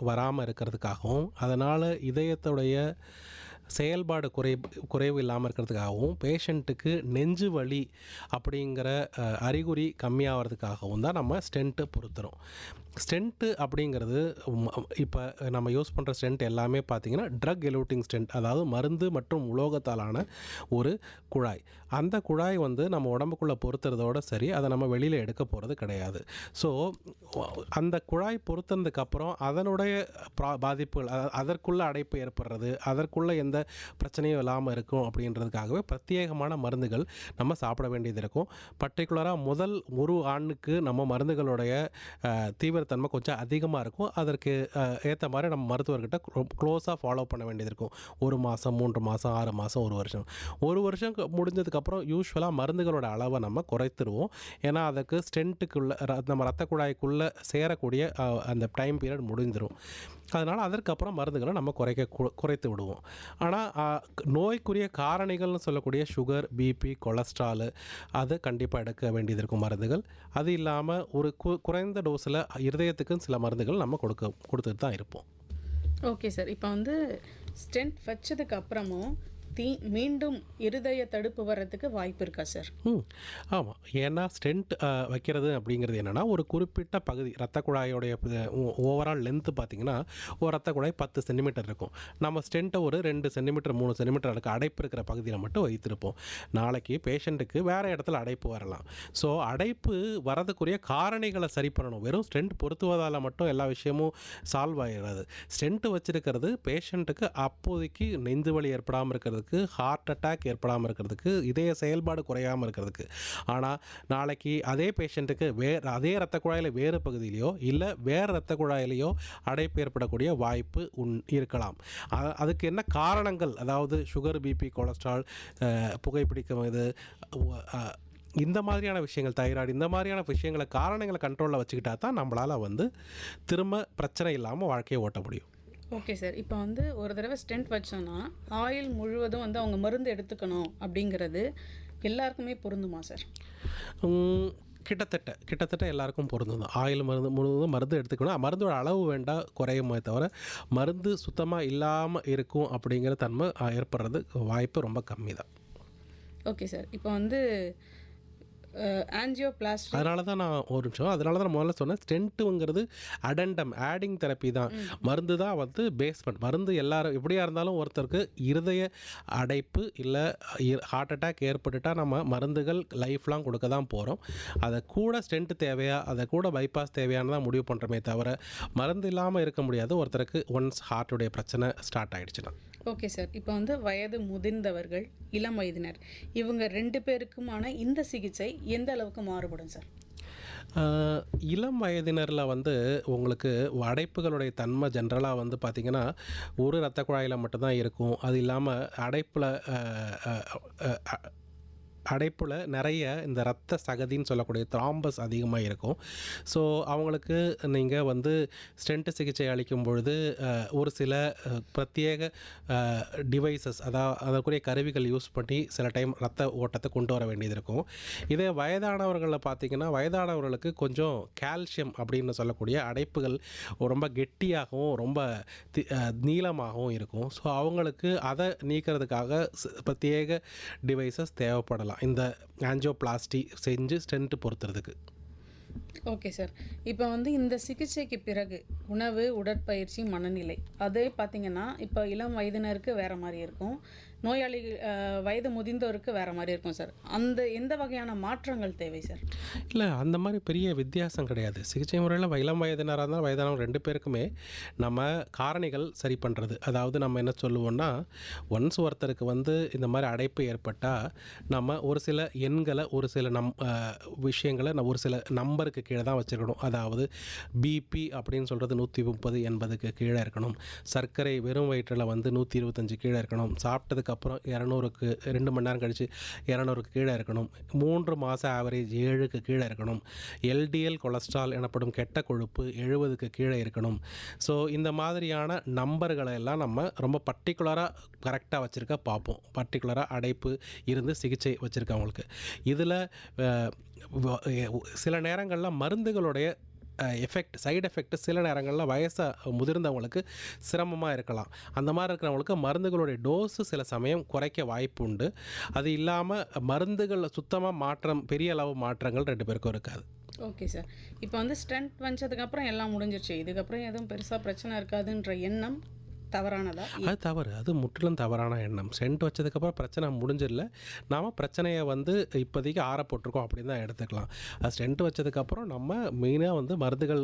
வராமல் இருக்கிறதுக்காகவும் அதனால் இதயத்துடைய செயல்பாடு குறைவு இல்லாமல் இருக்கிறதுக்காகவும் பேஷண்ட்டுக்கு நெஞ்சு வலி அப்படிங்கிற அறிகுறி கம்மியாகிறதுக்காகவும் தான் நம்ம ஸ்டென்ட்டு பொருத்துகிறோம். ஸ்டென்ட்டு அப்படிங்கிறது இப்போ நம்ம யூஸ் பண்ணுற ஸ்டென்ட் எல்லாமே பார்த்திங்கன்னா ட்ரக் எலூட்டிங் ஸ்டென்ட், அதாவது மருந்து மற்றும் உலோகத்தாலான ஒரு குழாய். அந்த குழாய் நம்ம உடம்புக்குள்ளே பொருத்துறதோடு சரி, அதை நம்ம வெளியில் எடுக்க போகிறது கிடையாது. ஸோ அந்த குழாய் பொருத்துனதுக்கப்புறம் அதனுடைய பாதிப்புகள், அதற்குள்ளே அடைப்பு ஏற்படுறது, அதற்குள்ளே எந்த எந்த பிரச்சனையும் இல்லாமல் இருக்கும் அப்படின்றதுக்காகவே பிரத்யேகமான மருந்துகள் நம்ம சாப்பிட வேண்டியது இருக்கும். பர்டிகுலராக முதல் ஒரு ஆண்டுக்கு நம்ம மருந்துகளுடைய தீவிரத்தன்மை கொஞ்சம் அதிகமாக இருக்கும். அதற்கு ஏற்ற மாதிரி நம்ம மருத்துவர்கிட்ட க்ளோஸாக ஃபாலோ பண்ண வேண்டியது இருக்கும். 1 மாதம், 3 மாதம், 6 மாதம், 1 வருஷம். 1 வருஷம் முடிஞ்சதுக்கப்புறம் யூஸ்வலாக மருந்துகளோட அளவை நம்ம குறைத்துருவோம். ஏன்னா அதுக்கு ஸ்டென்ட்டுக்குள்ளே நம்ம ரத்த குழாய்க்குள்ளே சேரக்கூடிய அந்த டைம் பீரியட் முடிஞ்சிடும். அதனால் அதற்கப்புறம் மருந்துகளை நம்ம குறைத்து விடுவோம். ஆனால் நோய்க்குரிய காரணிகள்னு சொல்லக்கூடிய சுகர், பிபி, கொலஸ்ட்ராலு அது கண்டிப்பாக எடுக்க வேண்டியது இருக்கும் மருந்துகள். அது இல்லாமல் ஒரு குறைந்த டோஸில் இருதயத்துக்கும் சில மருந்துகள் நம்ம கொடுத்துட்டு தான் இருப்போம். Okay sir. இப்போ வந்து ஸ்டென்ட் வச்சதுக்கு அப்புறமும் மீண்டும் இருதய தடுப்பு வர்றதுக்கு வாய்ப்பு இருக்கா சார்? ஆமாம். ஏன்னா ஸ்டென்ட் வைக்கிறது அப்படிங்கிறது என்னென்னா, ஒரு குறிப்பிட்ட பகுதி ரத்த குழாயோடைய ஓவரால் லென்த்து பார்த்திங்கன்னா ஒரு ரத்த குழாய் 10 சென்டிமீட்டர் இருக்கும். நம்ம ஸ்டென்ட்டை ஒரு 2 சென்டிமீட்டர் 3 சென்டிமீட்டர் அதுக்கு அடைப்பு இருக்கிற பகுதியில் மட்டும் வைத்திருப்போம். நாளைக்கு பேஷண்ட்டுக்கு வேறு இடத்துல அடைப்பு வரலாம். ஸோ அடைப்பு வரதுக்குரிய காரணிகளை சரி பண்ணணும். வெறும் ஸ்டென்ட் பொருத்துவதால் மட்டும் எல்லா விஷயமும் சால்வ் ஆகிடாது. ஸ்டென்ட்டு வச்சுருக்கிறது பேஷண்ட்டுக்கு அப்போதைக்கு நெஞ்சு வலி ஏற்படாமல் இருக்கிறதுக்கு, ஹார்ட் அட்டாக் ஏற்படாமல் இருக்கிறதுக்கு, இதய செயல்பாடு குறையாமல் இருக்கிறதுக்கு. ஆனால் நாளைக்கு அதே பேஷண்ட்டுக்கு அதே ரத்த குழாயில் வேறு பகுதியிலையோ இல்லை வேறு ரத்த குழாயிலையோ அடைப்பு ஏற்படக்கூடிய வாய்ப்பு இருக்கலாம். அதுக்கு என்ன காரணங்கள், அதாவது சுகர், பிபி, கொலஸ்ட்ரால், புகைப்பிடிக்கும், இந்த மாதிரியான விஷயங்கள், தைராய்டு, இந்த மாதிரியான விஷயங்களை காரணங்களை கண்ட்ரோலில் வச்சுக்கிட்டா தான் நம்மளால் திரும்ப பிரச்சனை இல்லாமல் வாழ்க்கையை ஓட்ட முடியும். Okay sir. இப்போ வந்து ஒரு தடவை ஸ்டென்ட் வச்சோன்னா ஆயில் முழுவதும் வந்து அவங்க மருந்து எடுத்துக்கணும் அப்படிங்கிறது எல்லாருக்குமே பொருந்துமா சார்? கிட்டத்தட்ட எல்லாருக்கும் பொருந்தும் தான். ஆயில் முழுவதும் மருந்து எடுத்துக்கணும். மருந்தோட அளவு வேண்டாம் குறையுமே தவிர மருந்து சுத்தமாக இல்லாமல் இருக்கும் அப்படிங்கிற தன்மை ஏற்படுறது வாய்ப்பு ரொம்ப கம்மி தான். Okay sir. இப்போ வந்து ஆஞ்சியோபிளாஸ்டி, அதனால தான் நான் ஒரு நிமிஷம், அதனால தான் நான் முதல்ல சொன்னேன், ஸ்டென்ட்டுங்கிறது அடெண்டம், ஆடிங் தெரப்பி தான். மருந்து தான் பேஸ்மெண்ட். மருந்து எல்லாரும் எப்படியா இருந்தாலும் ஒருத்தருக்கு இருதய அடைப்பு இல்லை ஹார்ட் அட்டாக் ஏற்பட்டுட்டால் நம்ம மருந்துகள் லைஃப் லாங் கொடுக்க தான் போகிறோம். அதை கூட ஸ்டென்ட் தேவையா, அதை கூட பைபாஸ் தேவையானு தான் முடிவு பண்ணுறோமே தவிர மருந்து இல்லாமல் இருக்க முடியாது ஒருத்தருக்கு ஒன்ஸ் ஹார்ட்டுடைய பிரச்சனை ஸ்டார்ட் ஆகிடுச்சுன்னா. Okay sir. இப்போ வந்து வயது முதிர்ந்தவர்கள், இளம் வயதினர், இவங்க 2 பேருக்குமான இந்த சிகிச்சை எந்த அளவுக்கு மாறுபடும் சார்? இளம் வயதினரில் உங்களுக்கு அடைப்புகளுடைய தன்மை ஜென்ரலாக பார்த்திங்கன்னா ஒரு இரத்த குழாயில் மட்டும்தான் இருக்கும். அது இல்லாமல் அடைப்பில் நிறைய இந்த இரத்த சகதின்னு சொல்லக்கூடிய த்ராம்பஸ் அதிகமாக இருக்கும். ஸோ அவங்களுக்கு நீங்கள் ஸ்டென்ட் சிகிச்சை அளிக்கும் பொழுது ஒரு சில பிரத்யேக டிவைசஸ், அதற்குரிய கருவிகள் யூஸ் பண்ணி சில டைம் ரத்த ஓட்டத்தை கொண்டு வர வேண்டியது இருக்கும். இதே வயதானவர்களில் பார்த்திங்கன்னா வயதானவர்களுக்கு கொஞ்சம் கால்சியம் அப்படின்னு சொல்லக்கூடிய அடைப்புகள் ரொம்ப கெட்டியாகவும் ரொம்ப நீளமாகவும் இருக்கும். ஸோ அவங்களுக்கு அதை நீக்கிறதுக்காக பிரத்யேக டிவைசஸ் தேவைப்படலாம் இந்த ஆஞ்சியோபிளாஸ்டி செஞ்சு ஸ்டென்ட் பொறுத்துறதுக்கு. Okay sir. இப்போ இந்த சிகிச்சைக்கு பிறகு உணவு, உடற்பயிற்சி, மனநிலை அதே பார்த்திங்கன்னா இப்போ இளம் வயதினருக்கு வேறு மாதிரி இருக்கும், நோயாளி வயது முதிர்ந்தோருக்கு வேறு மாதிரி இருக்கும் சார். எந்த வகையான மாற்றங்கள் தேவை சார்? இல்லை, அந்த மாதிரி பெரிய வித்தியாசம் கிடையாது. சிகிச்சை முறையில் இளம் வயதினராக இருந்தாலும் வயதானவங்க 2 பேருக்குமே நம்ம காரணிகள் சரி பண்ணுறது. அதாவது நம்ம என்ன சொல்லுவோம்னா, ஒன்ஸ் ஒருத்தருக்கு இந்த மாதிரி அடைப்பு ஏற்பட்டால் நம்ம ஒரு சில எண்களை, ஒரு சில விஷயங்களை ஒரு சில நம்பருக்கு கீழே தான் வச்சுருக்கணும். அதாவது பிபி அப்படின்னு சொல்கிறது 130 80க்கு கீழே இருக்கணும். சர்க்கரை வெறும் வயிற்றில் 125 கீழே இருக்கணும். சாப்பிட்டதுக்கு அப்புறம் 200க்கு 2 மணி நேரம் கழித்து 200க்கு கீழே இருக்கணும். 3 மாதம் ஆவரேஜ் 7க்கு கீழே இருக்கணும். எல்டிஎல் கொலஸ்ட்ரால் எனப்படும் கெட்ட கொழுப்பு 70க்கு கீழே இருக்கணும். ஸோ இந்த மாதிரியான நம்பர்களை எல்லாம் நம்ம ரொம்ப பர்டிகுலராக கரெக்டாக வச்சுருக்க பார்ப்போம். பர்டிகுலராக அடைப்பு இருந்து சிகிச்சை வச்சுருக்கவங்களுக்கு. இதில் சில நேரங்களில் மருந்துகளுடைய சைடு எஃபெக்ட் சில நேரங்களில் முதிர்ந்தவங்களுக்கு சிரமமாக இருக்கலாம். அந்த மாதிரி இருக்கிறவங்களுக்கு மருந்துகளுடைய டோஸு சில சமயம் குறைக்க வாய்ப்பு உண்டு. அது இல்லாமல் மருந்துகள் சுத்தமாக பெரிய அளவு மாற்றங்கள் 2 பேருக்கும் இருக்காது. Okay sir. இப்போ ஸ்டென்ட் வச்சதுக்கப்புறம் எல்லாம் முடிஞ்சிருச்சு, இதுக்கப்புறம் எதுவும் பெருசாக பிரச்சனை இருக்காதுன்ற எண்ணம் தவறானதா? அது தவறு. அது முற்றிலும் தவறான எண்ணம். ஸ்டென்ட் வச்சதுக்கப்புறம் பிரச்சனை முடிஞ்சிடல. நாம் பிரச்சனையை வந்து இப்போதைக்கு ஆற போட்டிருக்கோம் அப்படின்னு தான் எடுத்துக்கலாம். அது ஸ்டென்ட் வச்சதுக்கப்புறம் நம்ம மெயினாக வந்து மருந்துகள்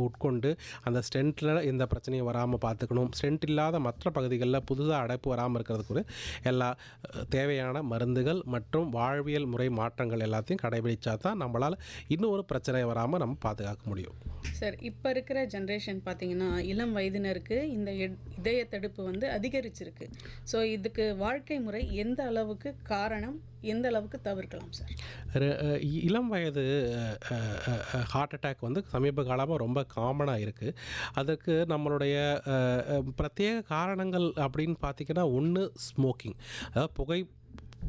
உட்கொண்டு அந்த ஸ்டென்ட்டில் எந்த பிரச்சனையும் வராமல் பார்த்துக்கணும். ஸ்டென்ட் இல்லாத மற்ற பகுதிகளில் புதுதாக அடைப்பு வராமல் இருக்கிறதுக்கு எல்லா தேவையான மருந்துகள் மற்றும் வாழ்வியல் முறை மாற்றங்கள் எல்லாத்தையும் கடைபிடிச்சா தான் நம்மளால் இன்னும் ஒரு பிரச்சனை வராமல் நம்ம பாதுகாக்க முடியும். சார், இப்போ இருக்கிற ஜென்ரேஷன் பார்த்தீங்கன்னா இளம் வயதினருக்கு இந்த இதய தடுப்பு வந்து அதிகரிச்சிருக்கு. ஸோ இதுக்கு வாழ்க்கை முறை எந்த அளவுக்கு காரணம், எந்த அளவுக்கு தவிர்க்கலாம் சார்? இளம் வயது ஹார்ட் அட்டாக் வந்து சமீப காலமாக ரொம்ப காமனாக இருக்குது. அதுக்கு நம்மளுடைய பிரத்யேக காரணங்கள் அப்படின்னு பார்த்திங்கன்னா, ஒன்று ஸ்மோக்கிங், அதாவது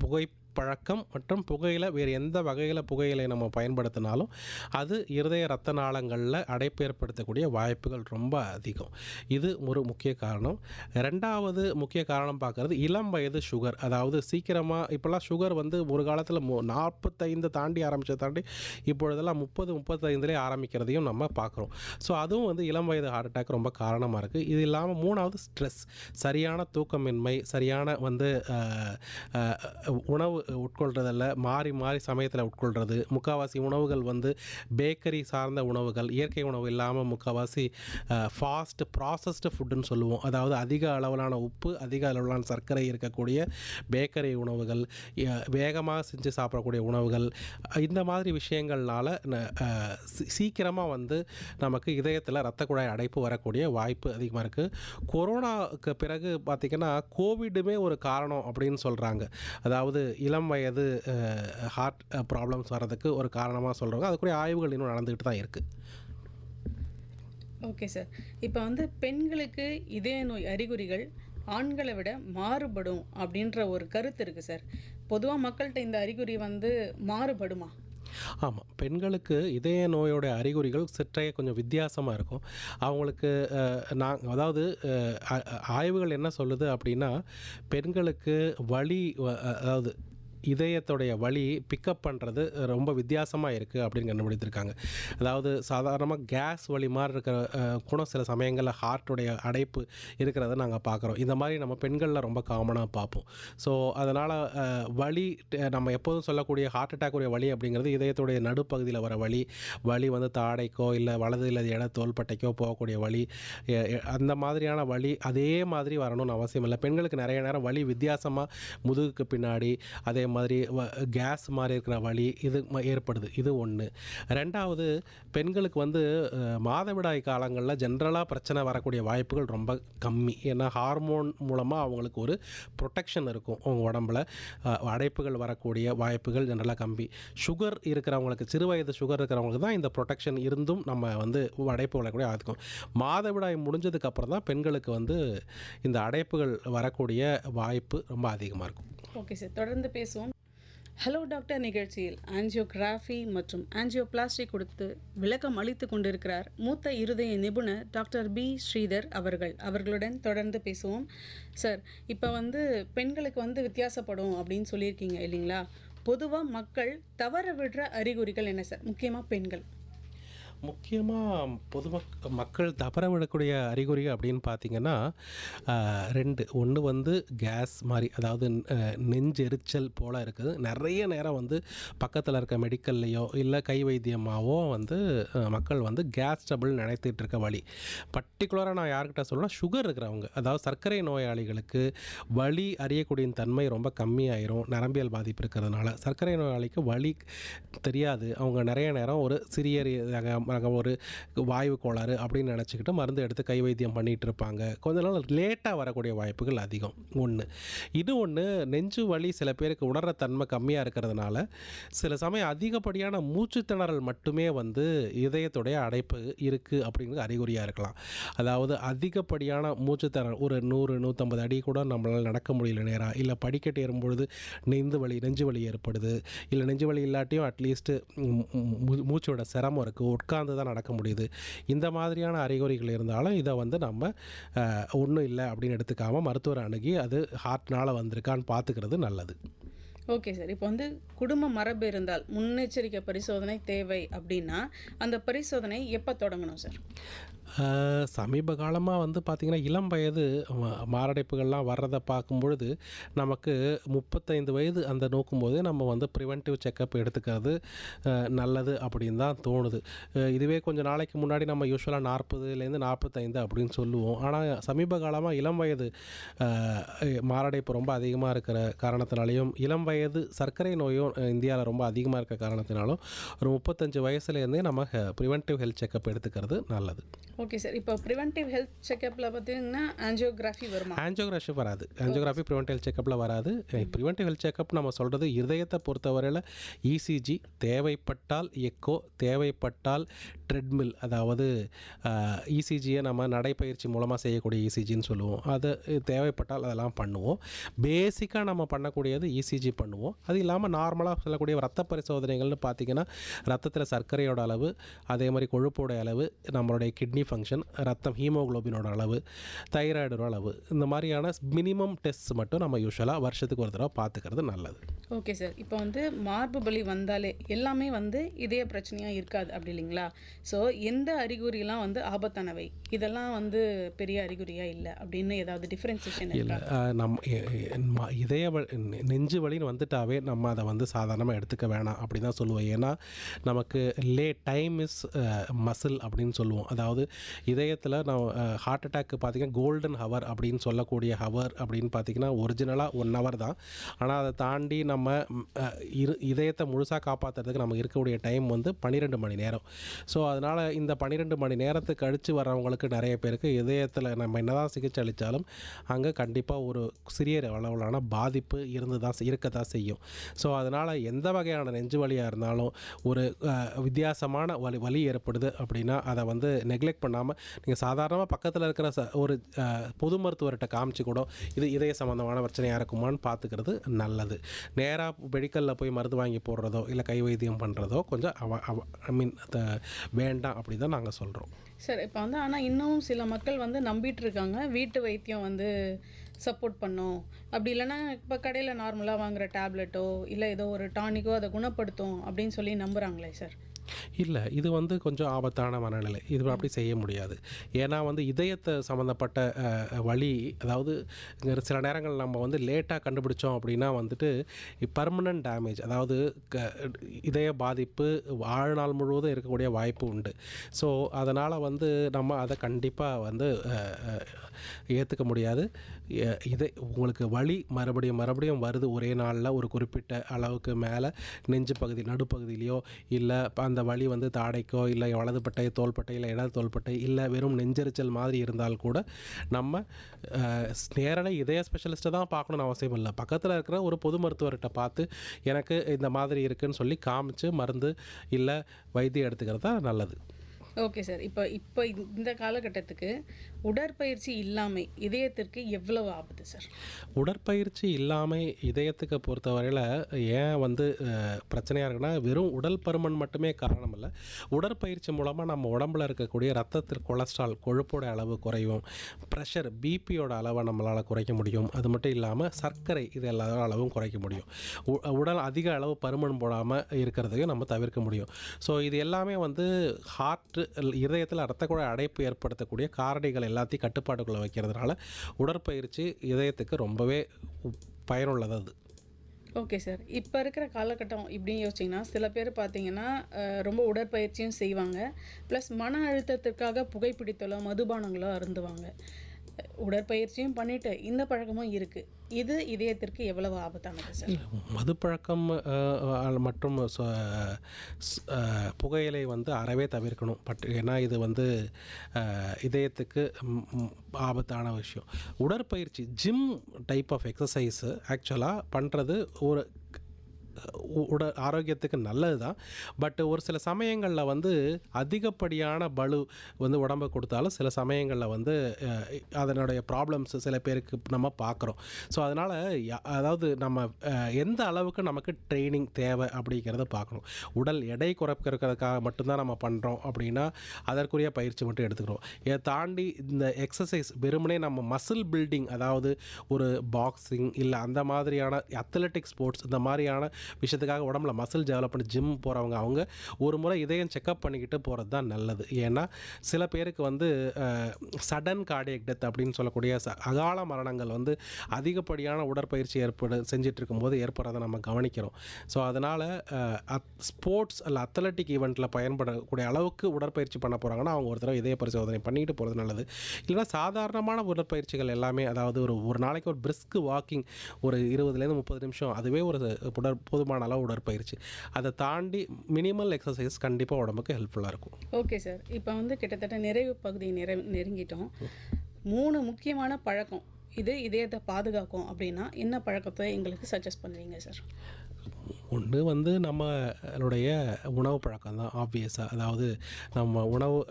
புகைப்பழக்கம் மற்றும் புகையில வேறு எந்த வகையில் புகையிலை நம்ம பயன்படுத்தினாலும் அது இருதய இரத்த நாளங்களில் அடைப்பு ஏற்படுத்தக்கூடிய வாய்ப்புகள் ரொம்ப அதிகம். இது ஒரு முக்கிய காரணம். ரெண்டாவது முக்கிய காரணம் பார்க்குறது இளம் வயது சுகர். அதாவது சீக்கிரமாக இப்போல்லாம் சுகர் வந்து ஒரு காலத்தில் 45 தாண்டி ஆரம்பித்ததை தாண்டி இப்பொழுதெல்லாம் 30-35 ஆரம்பிக்கிறதையும் நம்ம பார்க்குறோம். ஸோ அதுவும் வந்து இளம் வயது ஹார்ட் அட்டாக் ரொம்ப காரணமாக இருக்குது. இது இல்லாமல் மூணாவது ஸ்ட்ரெஸ், சரியான தூக்கமின்மை, சரியான வந்து உணவு உட்கொள்றதில்ல, மாறி மாறி சமயத்தில் உட்கொள்கிறது. முக்கால்வாசி உணவுகள் வந்து பேக்கரி சார்ந்த உணவுகள், இயற்கை உணவு இல்லாமல் முக்கால்வாசி ஃபாஸ்ட் ப்ராசஸ்டு ஃபுட்டுன்னு சொல்லுவோம். அதாவது அதிக அளவிலான உப்பு, அதிக அளவிலான சர்க்கரை இருக்கக்கூடிய பேக்கரி உணவுகள், வேகமாக செஞ்சு சாப்பிடக்கூடிய உணவுகள், இந்த மாதிரி விஷயங்கள்னால சீக்கிரமாக வந்து நமக்கு இதயத்தில் இரத்த குழாய் அடைப்பு வரக்கூடிய வாய்ப்பு அதிகமாக இருக்குது. கொரோனாவுக்கு பிறகு பார்த்திங்கன்னா கோவிடுமே ஒரு காரணம் அப்படின்னு சொல்கிறாங்க. அதாவது இளம் வயது ஹார்ட் ப்ராப்ளம்ஸ் வர்றதுக்கு ஒரு காரணமாக சொல்கிறாங்க. அதுக்குரிய ஆய்வுகள் இன்னும் நடந்துக்கிட்டு தான் இருக்குது. Okay sir. இப்போ வந்து பெண்களுக்கு இதய நோய் அறிகுறிகள் ஆண்களை விட மாறுபடும் அப்படின்ற ஒரு கருத்து இருக்குது சார். பொதுவாக மக்கள்கிட்ட இந்த அறிகுறி வந்து மாறுபடுமா? ஆமாம், பெண்களுக்கு இதய நோயோட அறிகுறிகள் சற்றே கொஞ்சம் வித்தியாசமாக இருக்கும். அவங்களுக்கு அதாவது ஆய்வுகள் என்ன சொல்லுது அப்படின்னா, பெண்களுக்கு வலி அதாவது இதயத்துடைய வலி பிக்கப் பண்ணுறது ரொம்ப வித்தியாசமாக இருக்குது அப்படின்னு கண்டுபிடித்திருக்காங்க. அதாவது சாதாரணமாக கேஸ் வலி மாதிரி இருக்கிற குணம் சில சமயங்களில் ஹார்ட்டுடைய அடைப்பு இருக்கிறத நாங்கள் பார்க்குறோம். இந்த மாதிரி நம்ம பெண்களில் ரொம்ப காமனாக பார்ப்போம். ஸோ அதனால் வலி நம்ம எப்போதும் சொல்லக்கூடிய ஹார்ட் அட்டாக்குடைய வலி அப்படிங்கிறது இதயத்துடைய நடுப்பகுதியில் வர வலி வந்து தாடைக்கோ இல்லை வலது இல்லை இட தோள்பட்டைக்கோ போகக்கூடிய வலி, அந்த மாதிரியான வலி அதே மாதிரி வரணும்னு அவசியம் இல்லை. பெண்களுக்கு நிறைய நேரம் வலி வித்தியாசமாக முதுகுக்கு பின்னாடி அதே மாதிரி கேஸ் மாதிரி இருக்கிற வலி இது ஏற்படுது. இது ஒன்று. ரெண்டாவது, பெண்களுக்கு வந்து மாதவிடாய் காலங்களில் ஜென்ரலாக பிரச்சனை வரக்கூடிய வாய்ப்புகள் ரொம்ப கம்மி. ஏன்னா ஹார்மோன் மூலமாக அவங்களுக்கு ஒரு ப்ரொடெக்ஷன் இருக்கும். அவங்க உடம்புல அடைப்புகள் வரக்கூடிய வாய்ப்புகள் ஜென்ரலாக கம்மி. சுகர் இருக்கிறவங்களுக்கு, சிறு வயது சுகர் இருக்கிறவங்களுக்கு தான் இந்த ப்ரொடெக்ஷன் இருந்தும் நம்ம வந்து அடைப்பு வரக்கூடிய இருக்கும். மாதவிடாய் முடிஞ்சதுக்கப்புறம் தான் பெண்களுக்கு வந்து இந்த அடைப்புகள் வரக்கூடிய வாய்ப்பு ரொம்ப அதிகமாக இருக்கும். ஓகே சார், தொடர்ந்து பேசுவோம். ஹலோ டாக்டர் நிகழ்ச்சியில் ஆஞ்சியோகிராஃபி மற்றும் ஆஞ்சியோபிளாஸ்டி கொடுத்து விளக்கம் அளித்து கொண்டிருக்கிறார் மூத்த இருதய நிபுணர் டாக்டர் பி ஸ்ரீதர் அவர்களுடன் தொடர்ந்து பேசுவோம். சார், இப்போ வந்து பெண்களுக்கு வந்து வித்தியாசப்படும் அப்படின்னு சொல்லியிருக்கீங்க இல்லைங்களா? பொதுவாக மக்கள் தவற விடுற அறிகுறிகள் என்ன சார், முக்கியமாக பெண்கள்? முக்கியமாக மக்கள் தவற விடக்கூடிய அறிகுறி அப்படின்னு பார்த்திங்கன்னா 2. ஒன்று வந்து கேஸ் மாதிரி, அதாவது நெஞ்செரிச்சல் போல் இருக்குது. நிறைய நேரம் வந்து பக்கத்தில் இருக்க மெடிக்கல்லையோ இல்லை கை வைத்தியமாகவோ வந்து மக்கள் வந்து கேஸ் ட்ரபிள் நினைத்துட்டு இருக்க வழி. பர்டிகுலராக நான் யார்கிட்ட சொல்லணும்னா சுகர் இருக்கிறவங்க, அதாவது சர்க்கரை நோயாளிகளுக்கு வலி அறியக்கூடிய தன்மை ரொம்ப கம்மியாயிரும். நரம்பியல் பாதிப்பு இருக்கிறதுனால சர்க்கரை நோயாளிக்கு வலி தெரியாது. அவங்க நிறைய நேரம் ஒரு சிறிய ஒரு வாயு கோளாறு அப்படின்னு நினச்சிக்கிட்டு மருந்து எடுத்து கை வைத்தியம் பண்ணிகிட்டு இருப்பாங்க. கொஞ்ச நாள் லேட்டாக வரக்கூடிய வாய்ப்புகள் அதிகம். ஒன்று. இது ஒன்று, நெஞ்சு வலி சில பேருக்கு உணர்ற தன்மை கம்மியாக இருக்கிறதுனால சில சமயம் அதிகப்படியான மூச்சு திணறல் மட்டுமே வந்து இதயத்துடைய அடைப்பு இருக்குது அப்படிங்கிறது அறிகுறியாக இருக்கலாம். அதாவது அதிகப்படியான மூச்சு திணறல், ஒரு 100-150 அடி கூட நம்மளால் நடக்க முடியல நேராக, இல்லை படிக்கட்டு ஏறும்பொழுது நெஞ்சு வலி ஏற்படுது, இல்லை நெஞ்சு வலி இல்லாட்டியும் அட்லீஸ்ட்டு மூச்சோட சிரமம் இருக்குது, உட்கார்ந்து தான் நடக்க முடியுது. இந்த மாதிரியான அறிகுறிகள் இருந்தாலும் இதை வந்து நம்ம ஒன்றும் இல்லை அப்படின்னு எடுத்துக்காமல் மருத்துவரை அணுகி அது ஹார்ட்னால் வந்திருக்கான்னு பார்த்துக்கிறது நல்லது. Okay sir. இப்போ வந்து குடும்ப மரபு இருந்தால் முன்னெச்சரிக்கை பரிசோதனை தேவை அப்படின்னா அந்த பரிசோதனை எப்போ தொடங்கணும் சார்? சமீப காலமாக வந்து பார்த்திங்கன்னா இளம் வயது மாரடைப்புகள்லாம் வர்றதை பார்க்கும்பொழுது நமக்கு 35 வயது அந்த நோக்கும்போதே நம்ம வந்து ப்ரிவென்டிவ் செக்கப் எடுத்துக்கிறது நல்லது அப்படின்னு தான் தோணுது. இதுவே கொஞ்சம் நாளைக்கு முன்னாடி நம்ம யூஸ்வலாக 40லேருந்து 45 அப்படின்னு சொல்லுவோம். ஆனால் சமீப காலமாக இளம் வயது மாரடைப்பு ரொம்ப அதிகமாக இருக்கிற காரணத்தினாலையும் இளம் வயது சர்க்கரை நோயும் இந்தியாவில் ரொம்ப அதிகமாக இருக்க காரணத்தினாலும் ஒரு 35 வயசுலேருந்தே நம்ம ப்ரிவென்டிவ் ஹெல்த் செக்கப் எடுத்துக்கிறது நல்லது. Okay sir. இப்போ ப்ரிவென்டிவ் ஹெல்த் செக்கப்பில் பார்த்தீங்கன்னா ஆஞ்சியோகிராஃபி வருமா? ஆஞ்சியோகிராஃபி வராது. ஆஞ்சியோகிராஃபி ப்ரிவென்டிவ் ஹெல்த் செக்கப்பில் வராது. ப்ரிவென்டிவ் ஹெல்த் செக்கப் நம்ம சொல்கிறது இருதயத்தை பொறுத்தவரையில் இசிஜி, தேவைப்பட்டால் எக்கோ, தேவைப்பட்டால் ட்ரெட்மில், அதாவது இசிஜியை நம்ம நடைப்பயிற்சி மூலமாக செய்யக்கூடிய இசிஜின்னு சொல்லுவோம். அது தேவைப்பட்டால் அதெல்லாம் பண்ணுவோம். பேசிக்காக நம்ம பண்ணக்கூடியது இசிஜி பண்ணுவோம். அது இல்லாமல் நார்மலாக சொல்லக்கூடிய ரத்த பரிசோதனைகள்னு பார்த்திங்கன்னா ரத்தத்தில் சர்க்கரையோட அளவு, அதே மாதிரி கொழுப்போட அளவு, நம்மளுடைய கிட்னி ஃபங்க்ஷன், ரத்தம் ஹீமோகுளோபினோட அளவு, தைராய்டோட அளவு, இந்த மாதிரியான மினிமம் டெஸ்ட் மட்டும் நம்ம யூஸ்வலாக வருஷத்துக்கு ஒரு தடவை பார்த்துக்கிறது நல்லது. Okay sir. இப்போ வந்து மார்பு பலி வந்தாலே எல்லாமே வந்து இதய பிரச்சனையாக இருக்காது அப்படி இல்லைங்களா? ஸோ எந்த அறிகுறியெல்லாம் வந்து ஆபத்தானவை, இதெல்லாம் வந்து பெரிய அறிகுறியாக இல்லை அப்படின்னு ஏதாவது டிஃப்ரென்சியேஷன் இல்லை, நெஞ்சு வலின்னு வந்துட்டாவே நம்ம அதை வந்து சாதாரணமாக எடுத்துக்க வேணாம் அப்படி தான் சொல்லுவோம். ஏன்னா நமக்கு டைம் இஸ் மசில் அப்படின்னு சொல்லுவோம். அதாவது இதயத்தில் நம்ம ஹார்ட் அட்டாக்கு பார்த்திங்கன்னா கோல்டன் ஹவர் அப்படின்னு சொல்லக்கூடிய ஹவர் அப்படின்னு பார்த்திங்கன்னா ஒரிஜினலாக 1 hour தான். ஆனால் அதை தாண்டி நம்ம இதயத்தை முழுசாக காப்பாற்றுறதுக்கு நமக்கு இருக்கக்கூடிய டைம் வந்து 12 மணி நேரம். ஸோ அதனால் இந்த 12 மணி நேரத்துக்கு கழித்து வர்றவங்களுக்கு நிறைய பேருக்கு இதயத்தில் நம்ம என்ன தான் சிகிச்சை அளித்தாலும் அங்கே கண்டிப்பாக ஒரு சிறிய அளவிலான பாதிப்பு இருக்க தான் செய்யும். ஸோ அதனால் எந்த வகையான நெஞ்சு வலியாக இருந்தாலும் ஒரு வித்தியாசமான வலி ஏற்படுது அப்படின்னா அதை வந்து நெக்லெக்ட் பண்ணாமல் நீங்கள் சாதாரணமாக பக்கத்தில் இருக்கிற ஒரு பொது மருத்துவர்கிட்ட காமிச்சு கூட இது இதய சம்மந்தமான பிரச்சனையாக இருக்குமான்னு பார்த்துக்கிறது நல்லது. நேராக மெடிக்கலில் போய் மருந்து வாங்கி போடுறதோ இல்லை கை வைத்தியம் பண்ணுறதோ கொஞ்சம் வேண்டாம் அப்படி தான் நாங்கள் சொல்கிறோம். சார், இப்போ வந்து ஆனால் இன்னும் சில மக்கள் வந்து நம்பிட்டு இருக்காங்க வீட்டு வைத்தியம் வந்து சப்போர்ட் பண்ணும், அப்படி இல்லைன்னா இப்போ கடையில் நார்மலாக வாங்குகிற டேப்லெட்டோ இல்லை ஏதோ ஒரு டானிக்கோ அதை குணப்படுத்தும் அப்படின்னு சொல்லி நம்புகிறாங்களே சார். இல்லை, இது வந்து கொஞ்சம் ஆபத்தான மனநிலை. இது அப்படி செய்ய முடியாது. ஏன்னா வந்து இதயத்தை சம்மந்தப்பட்ட வலி, அதாவது சில நேரங்கள் நம்ம வந்து லேட்டாக கண்டுபிடிச்சோம் அப்படின்னா வந்துட்டு பர்மனன்ட் டேமேஜ், அதாவது இதய பாதிப்பு வாழ்நாள் முழுவதும் இருக்கக்கூடிய வாய்ப்பு உண்டு. ஸோ அதனால் வந்து நம்ம அதை கண்டிப்பாக வந்து ஏற்றுக்க முடியாது. உங்களுக்கு வலி மறுபடியும் வருது ஒரே நாளில் ஒரு குறிப்பிட்ட அளவுக்கு மேலே நெஞ்சு பகுதி நடுப்பகுதியிலையோ இல்லை அந்த வலி வந்து தாடைக்கோ இல்லை வலதுப்பட்டை தோள்பட்டை இல்லை இடது தோள்பட்டை இல்லை வெறும் நெஞ்செரிச்சல் மாதிரி இருந்தால் கூட நம்ம நேரடி இதய ஸ்பெஷலிஸ்ட்டை தான் பார்க்கணுன்னு அவசியம் இல்லை. பக்கத்தில் இருக்கிற ஒரு பொது மருத்துவர்கிட்ட பார்த்து எனக்கு இந்த மாதிரி இருக்குதுன்னு சொல்லி காமிச்சு மருந்து இல்லை வைத்தியம் எடுத்துக்கிறது தான் நல்லது. Okay sir. இப்போ இந்த காலகட்டத்துக்கு உடற்பயிற்சி இல்லாமல் இதயத்திற்கு எவ்வளவு ஆபத்து சார்? உடற்பயிற்சி இல்லாமல் இதயத்துக்கு பொறுத்தவரையில் ஏன் வந்து பிரச்சனையாக இருக்குன்னா வெறும் உடல் பருமன் மட்டுமே காரணம் இல்லை. உடற்பயிற்சி மூலமாக நம்ம உடம்பில் இருக்கக்கூடிய ரத்தத்தில் கொலஸ்ட்ரால் கொழுப்போட அளவு குறையும், ப்ரெஷர் பிபியோட அளவை நம்மளால் குறைக்க முடியும். அது மட்டும் இல்லாமல் சர்க்கரை இது எல்லா அளவும் குறைக்க முடியும். உடல் அதிக அளவு பருமன் போடாமல் இருக்கிறதையும் நம்ம தவிர்க்க முடியும். ஸோ இது எல்லாமே வந்து இதயத்தில் இரத்த குழாய் அடைப்பு ஏற்படுத்தக்கூடிய காரணிகள் எல்லாத்தையும் கட்டுப்பாட்டுக்குள்ளே வைக்கிறதுனால உடற்பயிற்சி இதயத்துக்கு ரொம்பவே பயனுள்ளது அது. Okay sir. இப்போ இருக்கிற காலகட்டம் இப்படின்னு யோசிச்சிங்கன்னா சில பேர் பார்த்தீங்கன்னா ரொம்ப உடற்பயிற்சியும் செய்வாங்க, ப்ளஸ் மன அழுத்தத்திற்காக புகைப்பிடித்தலோ மதுபானங்களோ அருந்துவாங்க. உடற்பயிற்சியும் பண்ணிவிட்டு இந்த பழக்கமும் இருக்குது. இது இதயத்திற்கு எவ்வளவு ஆபத்தானது சார்? மதுப்பழக்கம் மற்றும் புகையிலை வந்து அறவே தவிர்க்கணும். ஏன்னா இது வந்து இதயத்துக்கு ஆபத்தான விஷயம். உடற்பயிற்சி ஜிம் டைப் ஆஃப் எக்ஸசைஸு ஆக்சுவலாக பண்ணுறது ஒரு ஆரோக்கியத்துக்கு நல்லது தான். பட் ஒரு சில சமயங்களில் வந்து அதிகப்படியான பளு வந்து உடம்பை கொடுத்தாலும் சில சமயங்களில் வந்து அதனுடைய ப்ராப்ளம்ஸ் சில பேருக்கு நம்ம பார்க்குறோம். ஸோ அதனால் அதாவது நம்ம எந்த அளவுக்கு நமக்கு ட்ரைனிங் தேவை அப்படிங்கிறத பார்க்கணும். உடல் எடை குறைக்கிறதுக்காக மட்டும்தான் நம்ம பண்ணுறோம் அப்படின்னா அதற்குரிய பயிற்சி மட்டும் எடுத்துக்கிறோம். இதை தாண்டி இந்த எக்ஸசைஸ் வெறுமனே நம்ம மசில் பில்டிங், அதாவது ஒரு பாக்ஸிங் இல்லை அந்த மாதிரியான அத்லெட்டிக் ஸ்போர்ட்ஸ் இந்த மாதிரியான விஷயத்துக்காக உடம்புல மசில் டெவலப் பண்ணி ஜிம் போகிறவங்க அவங்க ஒரு முறை இதயம் செக்கப் பண்ணிக்கிட்டு போகிறது தான் நல்லது. ஏன்னா சில பேருக்கு வந்து சடன் கார்டியக் டெத் அப்படின்னு சொல்லக்கூடிய அகால மரணங்கள் வந்து அதிகப்படியான உடற்பயிற்சி செஞ்சுட்டு இருக்கும்போது ஏற்படுறதை நம்ம கவனிக்கிறோம். ஸோ அதனால் ஸ்போர்ட்ஸ் அல்ல அத்லட்டிக் ஈவெண்ட்டில் பயன்படக்கூடிய அளவுக்கு உடற்பயிற்சி பண்ண போகிறாங்கன்னா அவங்க ஒரு தடவை இதய பரிசோதனை பண்ணிட்டு போகிறது நல்லது. இல்லைனா சாதாரணமான உடற்பயிற்சிகள் எல்லாமே, அதாவது ஒரு நாளைக்கு ஒரு பிரிஸ்க் வாக்கிங் ஒரு 20லேருந்து 30 நிமிஷம், அதுவே ஒரு போதுமான அளவு உடற்பயிற்சி. அதை தாண்டி மினிமல் எக்ஸசைஸ் கண்டிப்பாக உடம்புக்கு ஹெல்ப்ஃபுல்லாக இருக்கும். Okay sir. இப்போ வந்து கிட்டத்தட்ட நிறைவு பகுதி நெருங்கிட்டோம். 3 முக்கியமான பழக்கம் இது இதயத்தை பாதுகாக்கும் அப்படின்னா என்ன பழக்கத்தை எங்களுக்கு சஜஸ்ட் பண்ணுவீங்க சார்? ஒன்று வந்து நம்மளுடைய உணவு பழக்கம் தான் ஆப்வியஸாக. அதாவது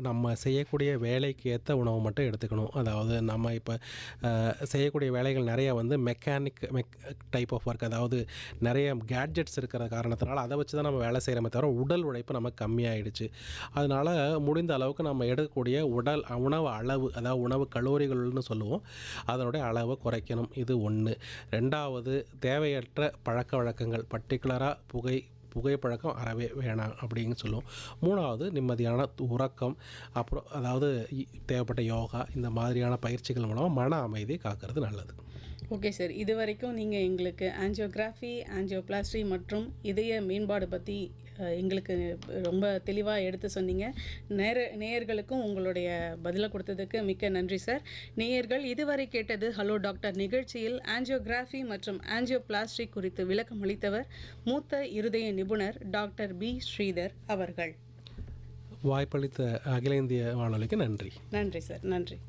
நம்ம செய்யக்கூடிய வேலைக்கு ஏற்ற உணவு மட்டும் எடுத்துக்கணும். அதாவது நம்ம இப்போ செய்யக்கூடிய வேலைகள் நிறைய வந்து மெக்கானிக் டைப் ஆஃப் ஒர்க், அதாவது நிறைய கேட்ஜெட்ஸ் இருக்கிற காரணத்தினால அதை வச்சு தான் நம்ம வேலை செய்கிறோமே தவிர உடல் உழைப்பு நமக்கு கம்மியாயிடுச்சு. அதனால் முடிந்த அளவுக்கு நம்ம எடுக்கக்கூடிய உணவு அளவு, அதாவது உணவு கலோரிகள்னு சொல்லுவோம், அதனுடைய அளவை குறைக்கணும். இது ஒன்று. ரெண்டாவது, தேவையற்ற பழக்க வழக்கங்கள், பர்டிகுலராக புகைப்பழக்கம் அறவே வேணாம் அப்படின்னு சொல்லுவோம். மூணாவது, நிம்மதியான உறக்கம். அப்புறம் அதாவது தேவைப்பட்ட யோகா, இந்த மாதிரியான பயிற்சிகள் மூலமாக மன அமைதியை காக்கிறது நல்லது. Okay sir. இது வரைக்கும் நீங்கள் எங்களுக்கு ஆஞ்சியோகிராஃபி, ஆஞ்சியோபிளாஸ்டி மற்றும் இதய மேம்பாடு பற்றி எங்களுக்கு ரொம்ப தெளிவாக எடுத்து சொன்னீங்க. நேயர்களுக்கும் உங்களுடைய பதிலை கொடுத்ததுக்கு மிக்க நன்றி சார். நேயர்கள் இதுவரை கேட்டது ஹலோ டாக்டர் நிகழ்ச்சியில் ஆஞ்சியோகிராஃபி மற்றும் ஆஞ்சியோபிளாஸ்டி குறித்து விளக்கம் அளித்தவர் மூத்த இருதய நிபுணர் டாக்டர் பி. ஸ்ரீதர் அவர்கள். வாய்ப்பளித்த அகில இந்திய வானொலிக்கு நன்றி. நன்றி சார். நன்றி.